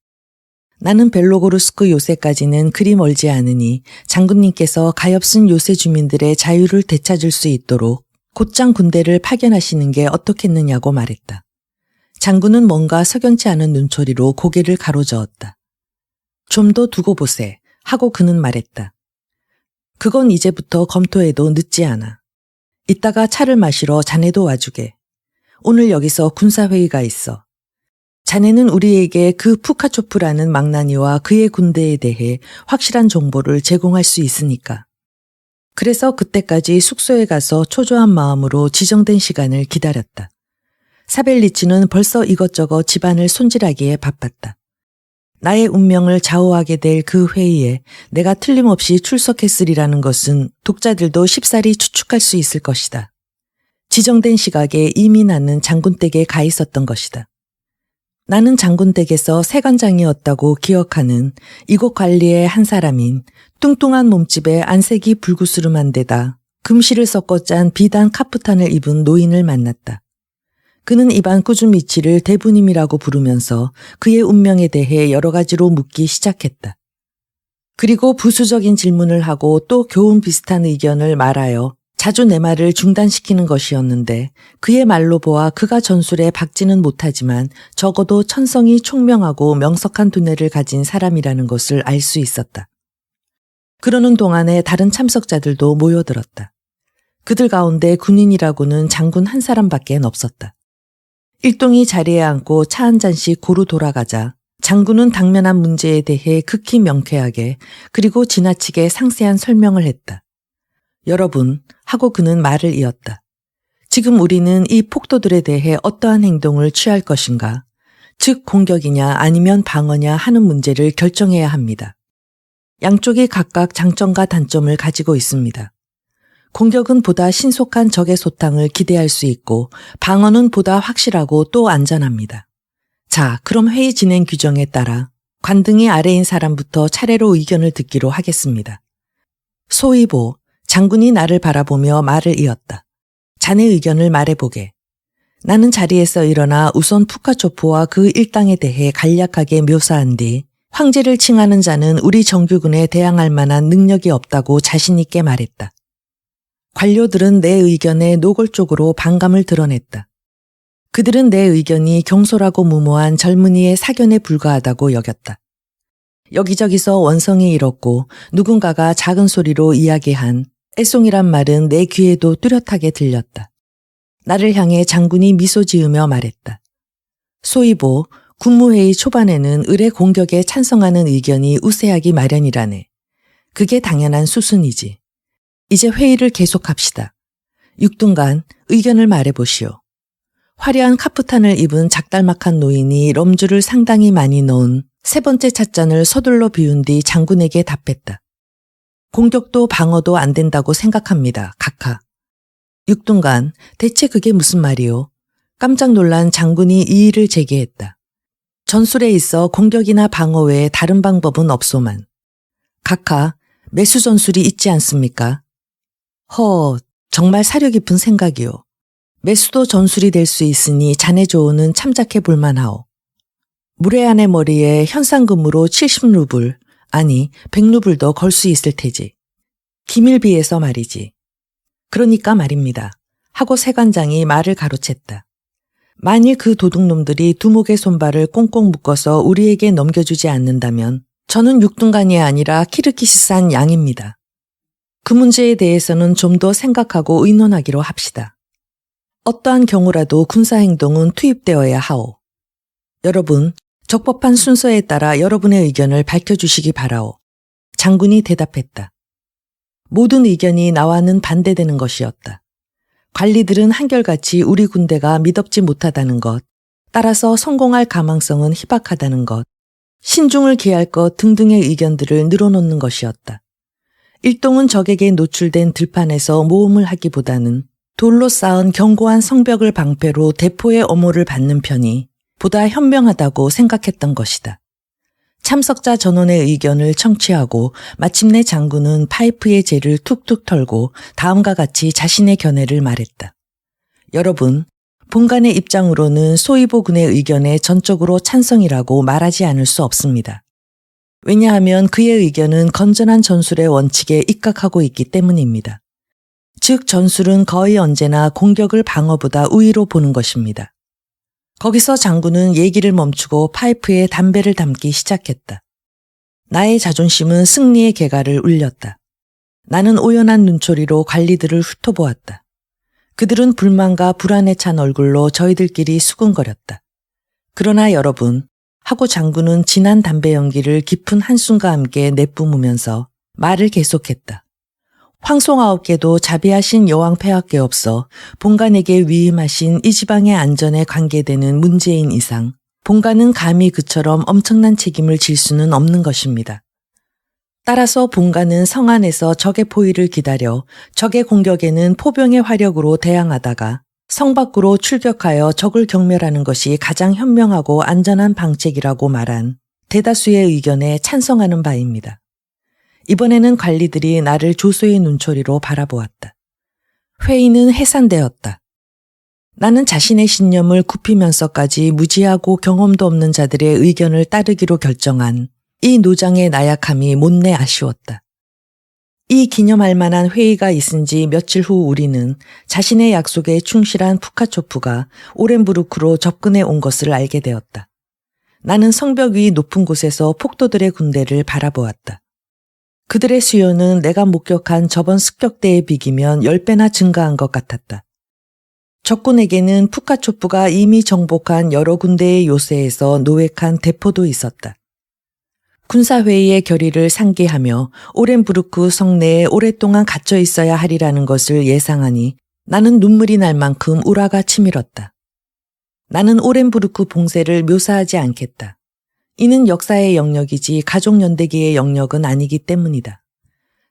나는 벨로고르스크 요새까지는 그리 멀지 않으니 장군님께서 가엾은 요새 주민들의 자유를 되찾을 수 있도록 곧장 군대를 파견하시는 게 어떻겠느냐고 말했다. 장군은 뭔가 석연치 않은 눈초리로 고개를 가로저었다. 좀 더 두고 보세 하고 그는 말했다. 그건 이제부터 검토해도 늦지 않아. 이따가 차를 마시러 자네도 와주게. 오늘 여기서 군사회의가 있어. 자네는 우리에게 그 푸카초프라는 망나니와 그의 군대에 대해 확실한 정보를 제공할 수 있으니까. 그래서 그때까지 숙소에 가서 초조한 마음으로 지정된 시간을 기다렸다. 사벨리치는 벌써 이것저것 집안을 손질하기에 바빴다. 나의 운명을 좌우하게 될 그 회의에 내가 틀림없이 출석했으리라는 것은 독자들도 쉽사리 추측할 수 있을 것이다. 지정된 시각에 이미 나는 장군댁에 가 있었던 것이다. 나는 장군댁에서 세관장이었다고 기억하는 이곳 관리의 한 사람인 뚱뚱한 몸집에 안색이 불구스름한 데다 금실을 섞어 짠 비단 카프탄을 입은 노인을 만났다. 그는 이반 꾸주미치를 대부님이라고 부르면서 그의 운명에 대해 여러 가지로 묻기 시작했다. 그리고 부수적인 질문을 하고 또 교훈 비슷한 의견을 말하여 자주 내 말을 중단시키는 것이었는데 그의 말로 보아 그가 전술에 박지는 못하지만 적어도 천성이 총명하고 명석한 두뇌를 가진 사람이라는 것을 알 수 있었다. 그러는 동안에 다른 참석자들도 모여들었다. 그들 가운데 군인이라고는 장군 한 사람밖에 없었다. 일동이 자리에 앉고 차 한 잔씩 고루 돌아가자 장군은 당면한 문제에 대해 극히 명쾌하게 그리고 지나치게 상세한 설명을 했다. 여러분, 하고 그는 말을 이었다. 지금 우리는 이 폭도들에 대해 어떠한 행동을 취할 것인가, 즉 공격이냐 아니면 방어냐 하는 문제를 결정해야 합니다. 양쪽이 각각 장점과 단점을 가지고 있습니다. 공격은 보다 신속한 적의 소탕을 기대할 수 있고 방어는 보다 확실하고 또 안전합니다. 자, 그럼 회의 진행 규정에 따라 관등이 아래인 사람부터 차례로 의견을 듣기로 하겠습니다. 소이보, 장군이 나를 바라보며 말을 이었다. 자네 의견을 말해보게. 나는 자리에서 일어나 우선 푸카초프와 그 일당에 대해 간략하게 묘사한 뒤 황제를 칭하는 자는 우리 정규군에 대항할 만한 능력이 없다고 자신 있게 말했다. 관료들은 내 의견에 노골적으로 반감을 드러냈다. 그들은 내 의견이 경솔하고 무모한 젊은이의 사견에 불과하다고 여겼다. 여기저기서 원성이 일었고 누군가가 작은 소리로 이야기한 애송이란 말은 내 귀에도 뚜렷하게 들렸다. 나를 향해 장군이 미소 지으며 말했다. 소이보, 군무회의 초반에는 을의 공격에 찬성하는 의견이 우세하기 마련이라네. 그게 당연한 수순이지. 이제 회의를 계속합시다. 6분간 의견을 말해보시오. 화려한 카프탄을 입은 작달막한 노인이 럼주를 상당히 많이 넣은 세 번째 찻잔을 서둘러 비운 뒤 장군에게 답했다. 공격도 방어도 안 된다고 생각합니다. 각하. 6분간 대체 그게 무슨 말이오? 깜짝 놀란 장군이 이의를 제기했다. 전술에 있어 공격이나 방어 외에 다른 방법은 없소만. 각하, 매수 전술이 있지 않습니까? 정말 사려 깊은 생각이오. 매수도 전술이 될 수 있으니 자네 조언은 참작해 볼만하오. 무례한의 머리에 현상금으로 70루블, 아니 100루블도 걸 수 있을 테지. 기밀비에서 말이지. 그러니까 말입니다. 하고 세관장이 말을 가로챘다. 만일 그 도둑놈들이 두목의 손발을 꽁꽁 묶어서 우리에게 넘겨주지 않는다면 저는 육둔간이 아니라 키르기스산 양입니다. 그 문제에 대해서는 좀 더 생각하고 의논하기로 합시다. 어떠한 경우라도 군사행동은 투입되어야 하오. 여러분, 적법한 순서에 따라 여러분의 의견을 밝혀주시기 바라오. 장군이 대답했다. 모든 의견이 나와는 반대되는 것이었다. 관리들은 한결같이 우리 군대가 미덥지 못하다는 것, 따라서 성공할 가망성은 희박하다는 것, 신중을 기할 것 등등의 의견들을 늘어놓는 것이었다. 일동은 적에게 노출된 들판에서 모험을 하기보다는 돌로 쌓은 견고한 성벽을 방패로 대포의 엄호를 받는 편이 보다 현명하다고 생각했던 것이다. 참석자 전원의 의견을 청취하고 마침내 장군은 파이프의 재를 툭툭 털고 다음과 같이 자신의 견해를 말했다. 여러분, 본관의 입장으로는 소이보 군의 의견에 전적으로 찬성이라고 말하지 않을 수 없습니다. 왜냐하면 그의 의견은 건전한 전술의 원칙에 입각하고 있기 때문입니다. 즉 전술은 거의 언제나 공격을 방어보다 우위로 보는 것입니다. 거기서 장군은 얘기를 멈추고 파이프에 담배를 담기 시작했다. 나의 자존심은 승리의 개가를 울렸다. 나는 오연한 눈초리로 관리들을 훑어보았다. 그들은 불만과 불안에 찬 얼굴로 저희들끼리 수군거렸다. 그러나 여러분, 하고 장군은 진한 담배 연기를 깊은 한숨과 함께 내뿜으면서 말을 계속했다. 황송아옵게도 자비하신 여왕 폐하께 없어 본관에게 위임하신 이 지방의 안전에 관계되는 문제인 이상 본관은 감히 그처럼 엄청난 책임을 질 수는 없는 것입니다. 따라서 본관은 성 안에서 적의 포위를 기다려 적의 공격에는 포병의 화력으로 대항하다가 성 밖으로 출격하여 적을 경멸하는 것이 가장 현명하고 안전한 방책이라고 말한 대다수의 의견에 찬성하는 바입니다. 이번에는 관리들이 나를 조소의 눈초리로 바라보았다. 회의는 해산되었다. 나는 자신의 신념을 굽히면서까지 무지하고 경험도 없는 자들의 의견을 따르기로 결정한 이 노장의 나약함이 못내 아쉬웠다. 이 기념할 만한 회의가 있은 지 며칠 후 우리는 자신의 약속에 충실한 푸카초프가 오렌부르크로 접근해 온 것을 알게 되었다. 나는 성벽 위 높은 곳에서 폭도들의 군대를 바라보았다. 그들의 수요는 내가 목격한 저번 습격 때에 비기면 10배나 증가한 것 같았다. 적군에게는 푸카초프가 이미 정복한 여러 군데의 요새에서 노획한 대포도 있었다. 군사회의의 결의를 상기하며 오렌부르크 성내에 오랫동안 갇혀 있어야 하리라는 것을 예상하니 나는 눈물이 날 만큼 우라가 치밀었다. 나는 오렌부르크 봉쇄를 묘사하지 않겠다. 이는 역사의 영역이지 가족연대기의 영역은 아니기 때문이다.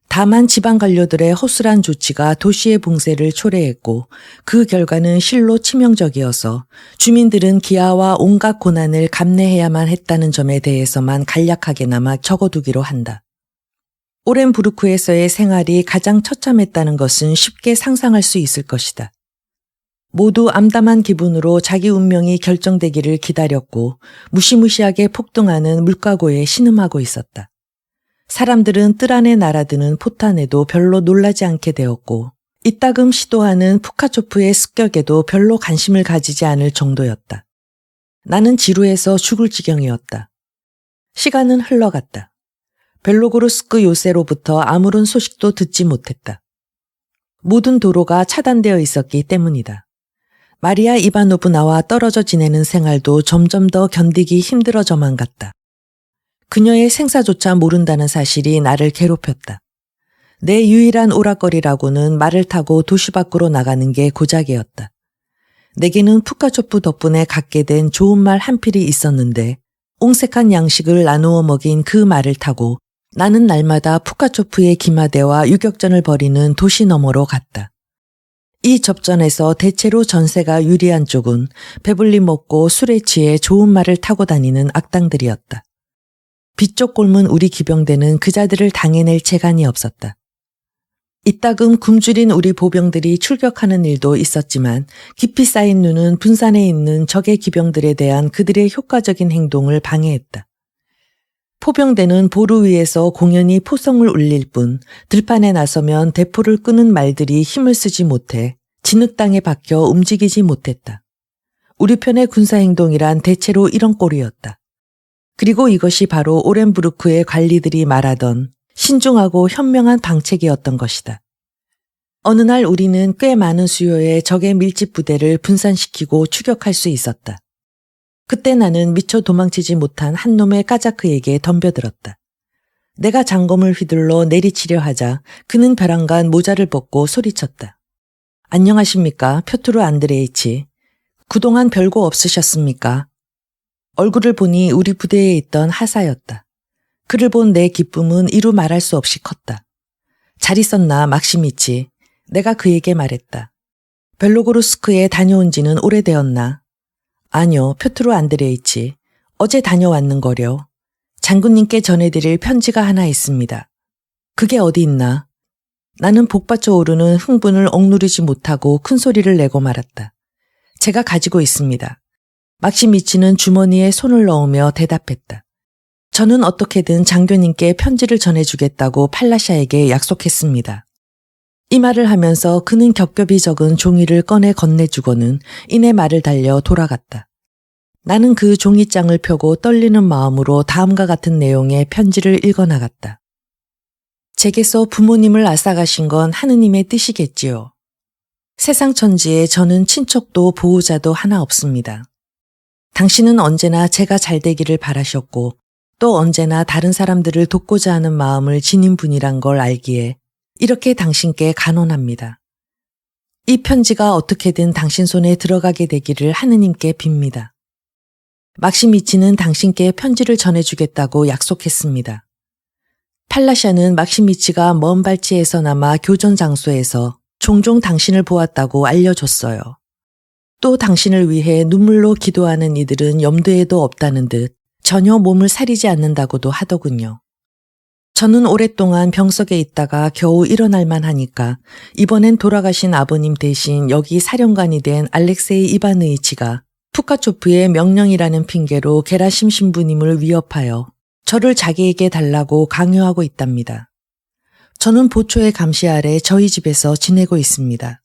다만 지방 관료들의 허술한 조치가 도시의 봉쇄를 초래했고 그 결과는 실로 치명적이어서 주민들은 기아와 온갖 고난을 감내해야만 했다는 점에 대해서만 간략하게나마 적어두기로 한다. 오렌부르크에서의 생활이 가장 처참했다는 것은 쉽게 상상할 수 있을 것이다. 모두 암담한 기분으로 자기 운명이 결정되기를 기다렸고 무시무시하게 폭등하는 물가고에 신음하고 있었다. 사람들은 뜰 안에 날아드는 포탄에도 별로 놀라지 않게 되었고 이따금 시도하는 푸카초프의 습격에도 별로 관심을 가지지 않을 정도였다. 나는 지루해서 죽을 지경이었다. 시간은 흘러갔다. 벨로고르스크 요새로부터 아무런 소식도 듣지 못했다. 모든 도로가 차단되어 있었기 때문이다. 마리아 이바노브나와 떨어져 지내는 생활도 점점 더 견디기 힘들어져만 갔다. 그녀의 생사조차 모른다는 사실이 나를 괴롭혔다. 내 유일한 오락거리라고는 말을 타고 도시 밖으로 나가는 게 고작이었다. 내게는 푸카초프 덕분에 갖게 된 좋은 말 한 필이 있었는데 옹색한 양식을 나누어 먹인 그 말을 타고 나는 날마다 푸카초프의 기마대와 유격전을 벌이는 도시 너머로 갔다. 이 접전에서 대체로 전세가 유리한 쪽은 배불리 먹고 술에 취해 좋은 말을 타고 다니는 악당들이었다. 뒤쪽 골문 우리 기병대는 그자들을 당해낼 재간이 없었다. 이따금 굶주린 우리 보병들이 출격하는 일도 있었지만 깊이 쌓인 눈은 분산해 있는 적의 기병들에 대한 그들의 효과적인 행동을 방해했다. 포병대는 보루 위에서 공연히 포성을 울릴 뿐 들판에 나서면 대포를 끄는 말들이 힘을 쓰지 못해 진흙 땅에 박혀 움직이지 못했다. 우리 편의 군사행동이란 대체로 이런 꼴이었다. 그리고 이것이 바로 오렌부르크의 관리들이 말하던 신중하고 현명한 방책이었던 것이다. 어느 날 우리는 꽤 많은 수요의 적의 밀집 부대를 분산시키고 추격할 수 있었다. 그때 나는 미처 도망치지 못한 한 놈의 까자크에게 덤벼들었다. 내가 장검을 휘둘러 내리치려 하자 그는 벼랑간 모자를 벗고 소리쳤다. 안녕하십니까, 표트루 안드레이치. 그동안 별거 없으셨습니까? 얼굴을 보니 우리 부대에 있던 하사였다. 그를 본 내 기쁨은 이루 말할 수 없이 컸다. 잘 있었나, 막시미치. 내가 그에게 말했다. 벨로고르스크에 다녀온 지는 오래되었나? 아니요, 표트루 안드레이치. 어제 다녀왔는거려. 장군님께 전해드릴 편지가 하나 있습니다. 그게 어디 있나? 나는 복받쳐 오르는 흥분을 억누르지 못하고 큰 소리를 내고 말았다. 제가 가지고 있습니다. 막시미치는 주머니에 손을 넣으며 대답했다. 저는 어떻게든 장교님께 편지를 전해주겠다고 팔라샤에게 약속했습니다. 이 말을 하면서 그는 겹겹이 적은 종이를 꺼내 건네주고는 이내 말을 달려 돌아갔다. 나는 그 종이장을 펴고 떨리는 마음으로 다음과 같은 내용의 편지를 읽어나갔다. 제게서 부모님을 앗아가신 건 하느님의 뜻이겠지요. 세상 천지에 저는 친척도 보호자도 하나 없습니다. 당신은 언제나 제가 잘 되기를 바라셨고 또 언제나 다른 사람들을 돕고자 하는 마음을 지닌 분이란 걸 알기에 이렇게 당신께 간언합니다. 이 편지가 어떻게든 당신 손에 들어가게 되기를 하느님께 빕니다. 막시미치는 당신께 편지를 전해주겠다고 약속했습니다. 팔라샤는 막시미치가 먼 발치에서나마 교전 장소에서 종종 당신을 보았다고 알려줬어요. 또 당신을 위해 눈물로 기도하는 이들은 염두에도 없다는 듯 전혀 몸을 사리지 않는다고도 하더군요. 저는 오랫동안 병석에 있다가 겨우 일어날만 하니까 이번엔 돌아가신 아버님 대신 여기 사령관이 된 알렉세이 이바느이치가 푸카초프의 명령이라는 핑계로 게라심 신부님을 위협하여 저를 자기에게 달라고 강요하고 있답니다. 저는 보초의 감시 아래 저희 집에서 지내고 있습니다.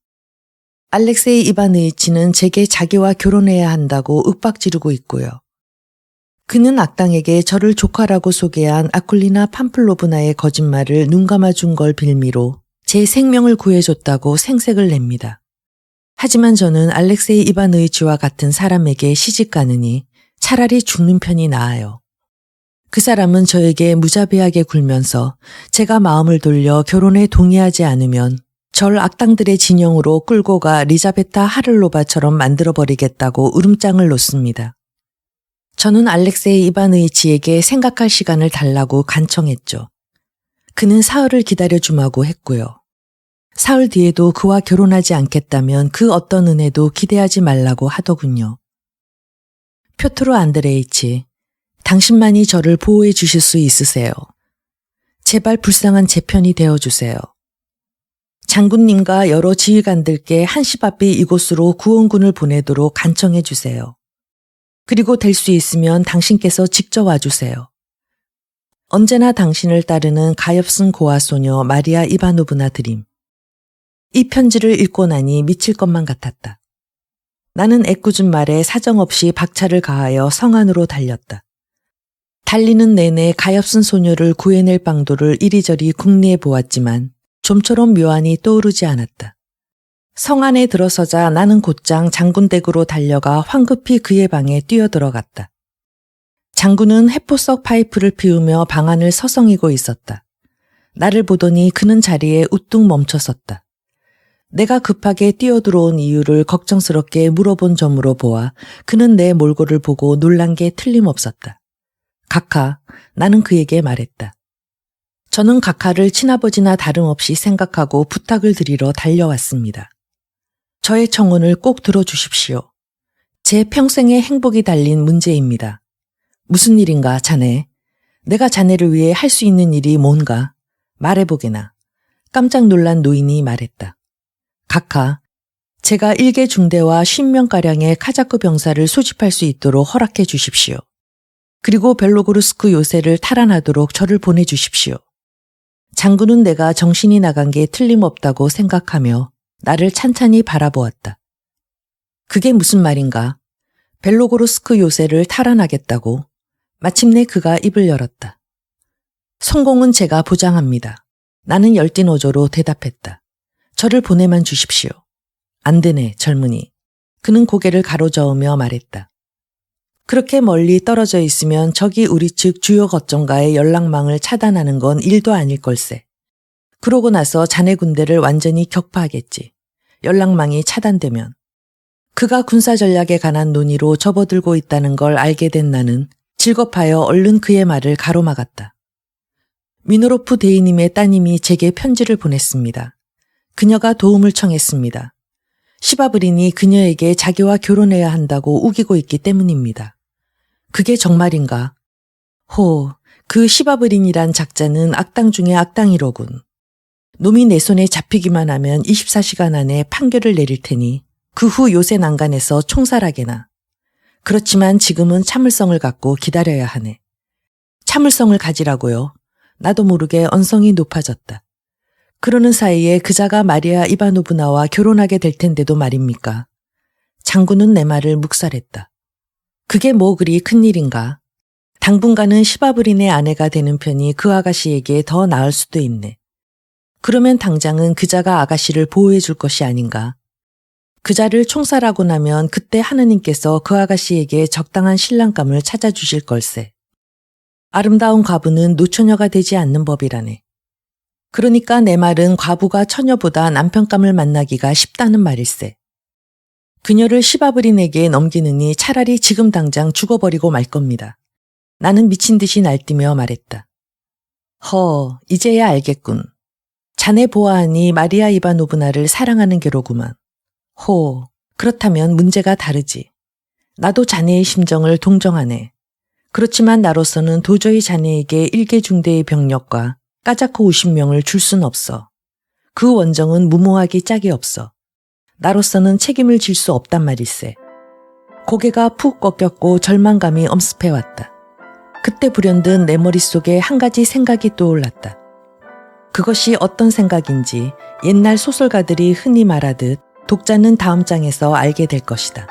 알렉세이 이바느이치는 제게 자기와 결혼해야 한다고 윽박지르고 있고요. 그는 악당에게 저를 조카라고 소개한 아쿨리나 팜플로브나의 거짓말을 눈감아준 걸 빌미로 제 생명을 구해줬다고 생색을 냅니다. 하지만 저는 알렉세이 이바느이치와 같은 사람에게 시집가느니 차라리 죽는 편이 나아요. 그 사람은 저에게 무자비하게 굴면서 제가 마음을 돌려 결혼에 동의하지 않으면 절 악당들의 진영으로 끌고 가 리자베타 하를로바처럼 만들어버리겠다고 으름장을 놓습니다. 저는 알렉세이 이바느이치에게 생각할 시간을 달라고 간청했죠. 그는 사흘을 기다려주마고 했고요. 사흘 뒤에도 그와 결혼하지 않겠다면 그 어떤 은혜도 기대하지 말라고 하더군요. 표트루 안드레이치, 당신만이 저를 보호해 주실 수 있으세요. 제발 불쌍한 제 편이 되어주세요. 장군님과 여러 지휘관들께 한시바삐 이곳으로 구원군을 보내도록 간청해 주세요. 그리고 될 수 있으면 당신께서 직접 와주세요. 언제나 당신을 따르는 가엾은 고아소녀 마리아 이바노브나 드림. 이 편지를 읽고 나니 미칠 것만 같았다. 나는 애꿎은 말에 사정없이 박차를 가하여 성 안으로 달렸다. 달리는 내내 가엾은 소녀를 구해낼 방도를 이리저리 궁리해 보았지만 좀처럼 묘안이 떠오르지 않았다. 성 안에 들어서자 나는 곧장 장군 댁으로 달려가 황급히 그의 방에 뛰어들어갔다. 장군은 해포석 파이프를 피우며 방 안을 서성이고 있었다. 나를 보더니 그는 자리에 우뚝 멈춰섰다. 내가 급하게 뛰어들어온 이유를 걱정스럽게 물어본 점으로 보아 그는 내 몰골을 보고 놀란 게 틀림없었다. 각하, 나는 그에게 말했다. 저는 각하를 친아버지나 다름없이 생각하고 부탁을 드리러 달려왔습니다. 저의 청혼을 꼭 들어주십시오. 제 평생의 행복이 달린 문제입니다. 무슨 일인가, 자네? 내가 자네를 위해 할 수 있는 일이 뭔가? 말해보게나. 깜짝 놀란 노인이 말했다. 각하, 제가 1개 중대와 50명가량의 카자크 병사를 소집할 수 있도록 허락해 주십시오. 그리고 벨로고르스크 요새를 탈환하도록 저를 보내주십시오. 장군은 내가 정신이 나간 게 틀림없다고 생각하며 나를 찬찬히 바라보았다. 그게 무슨 말인가? 벨로고르스크 요새를 탈환하겠다고. 마침내 그가 입을 열었다. 성공은 제가 보장합니다. 나는 열띤 어조로 대답했다. 저를 보내만 주십시오. 안 되네, 젊은이. 그는 고개를 가로저으며 말했다. 그렇게 멀리 떨어져 있으면 적이 우리 측 주요 거점과의 연락망을 차단하는 건 일도 아닐 걸세. 그러고 나서 자네 군대를 완전히 격파하겠지. 연락망이 차단되면. 그가 군사 전략에 관한 논의로 접어들고 있다는 걸 알게 된 나는 질겁하여 얼른 그의 말을 가로막았다. 미노로프 대위님의 따님이 제게 편지를 보냈습니다. 그녀가 도움을 청했습니다. 시바브린이 그녀에게 자기와 결혼해야 한다고 우기고 있기 때문입니다. 그게 정말인가? 그 시바브린이란 작자는 악당 중에 악당이로군. 놈이 내 손에 잡히기만 하면 24시간 안에 판결을 내릴 테니 그 후 요새 난간에서 총살하게나. 그렇지만 지금은 참을성을 갖고 기다려야 하네. 참을성을 가지라고요. 나도 모르게 언성이 높아졌다. 그러는 사이에 그자가 마리아 이바노브나와 결혼하게 될 텐데도 말입니까? 장군은 내 말을 묵살했다. 그게 뭐 그리 큰일인가? 당분간은 시바브린의 아내가 되는 편이 그 아가씨에게 더 나을 수도 있네. 그러면 당장은 그자가 아가씨를 보호해 줄 것이 아닌가? 그자를 총살하고 나면 그때 하느님께서 그 아가씨에게 적당한 신랑감을 찾아주실 걸세. 아름다운 과부는 노처녀가 되지 않는 법이라네. 그러니까 내 말은 과부가 처녀보다 남편감을 만나기가 쉽다는 말일세. 그녀를 시바브린에게 넘기느니 차라리 지금 당장 죽어버리고 말 겁니다. 나는 미친 듯이 날뛰며 말했다. 이제야 알겠군. 자네 보아하니 마리아 이바노브나를 사랑하는 게로구만. 그렇다면 문제가 다르지. 나도 자네의 심정을 동정하네. 그렇지만 나로서는 도저히 자네에게 일개중대의 병력과 까자코 50명을 줄 순 없어. 그 원정은 무모하기 짝이 없어. 나로서는 책임을 질 수 없단 말일세. 고개가 푹 꺾였고 절망감이 엄습해왔다. 그때 불현듯 내 머릿속에 한 가지 생각이 떠올랐다. 그것이 어떤 생각인지 옛날 소설가들이 흔히 말하듯 독자는 다음 장에서 알게 될 것이다.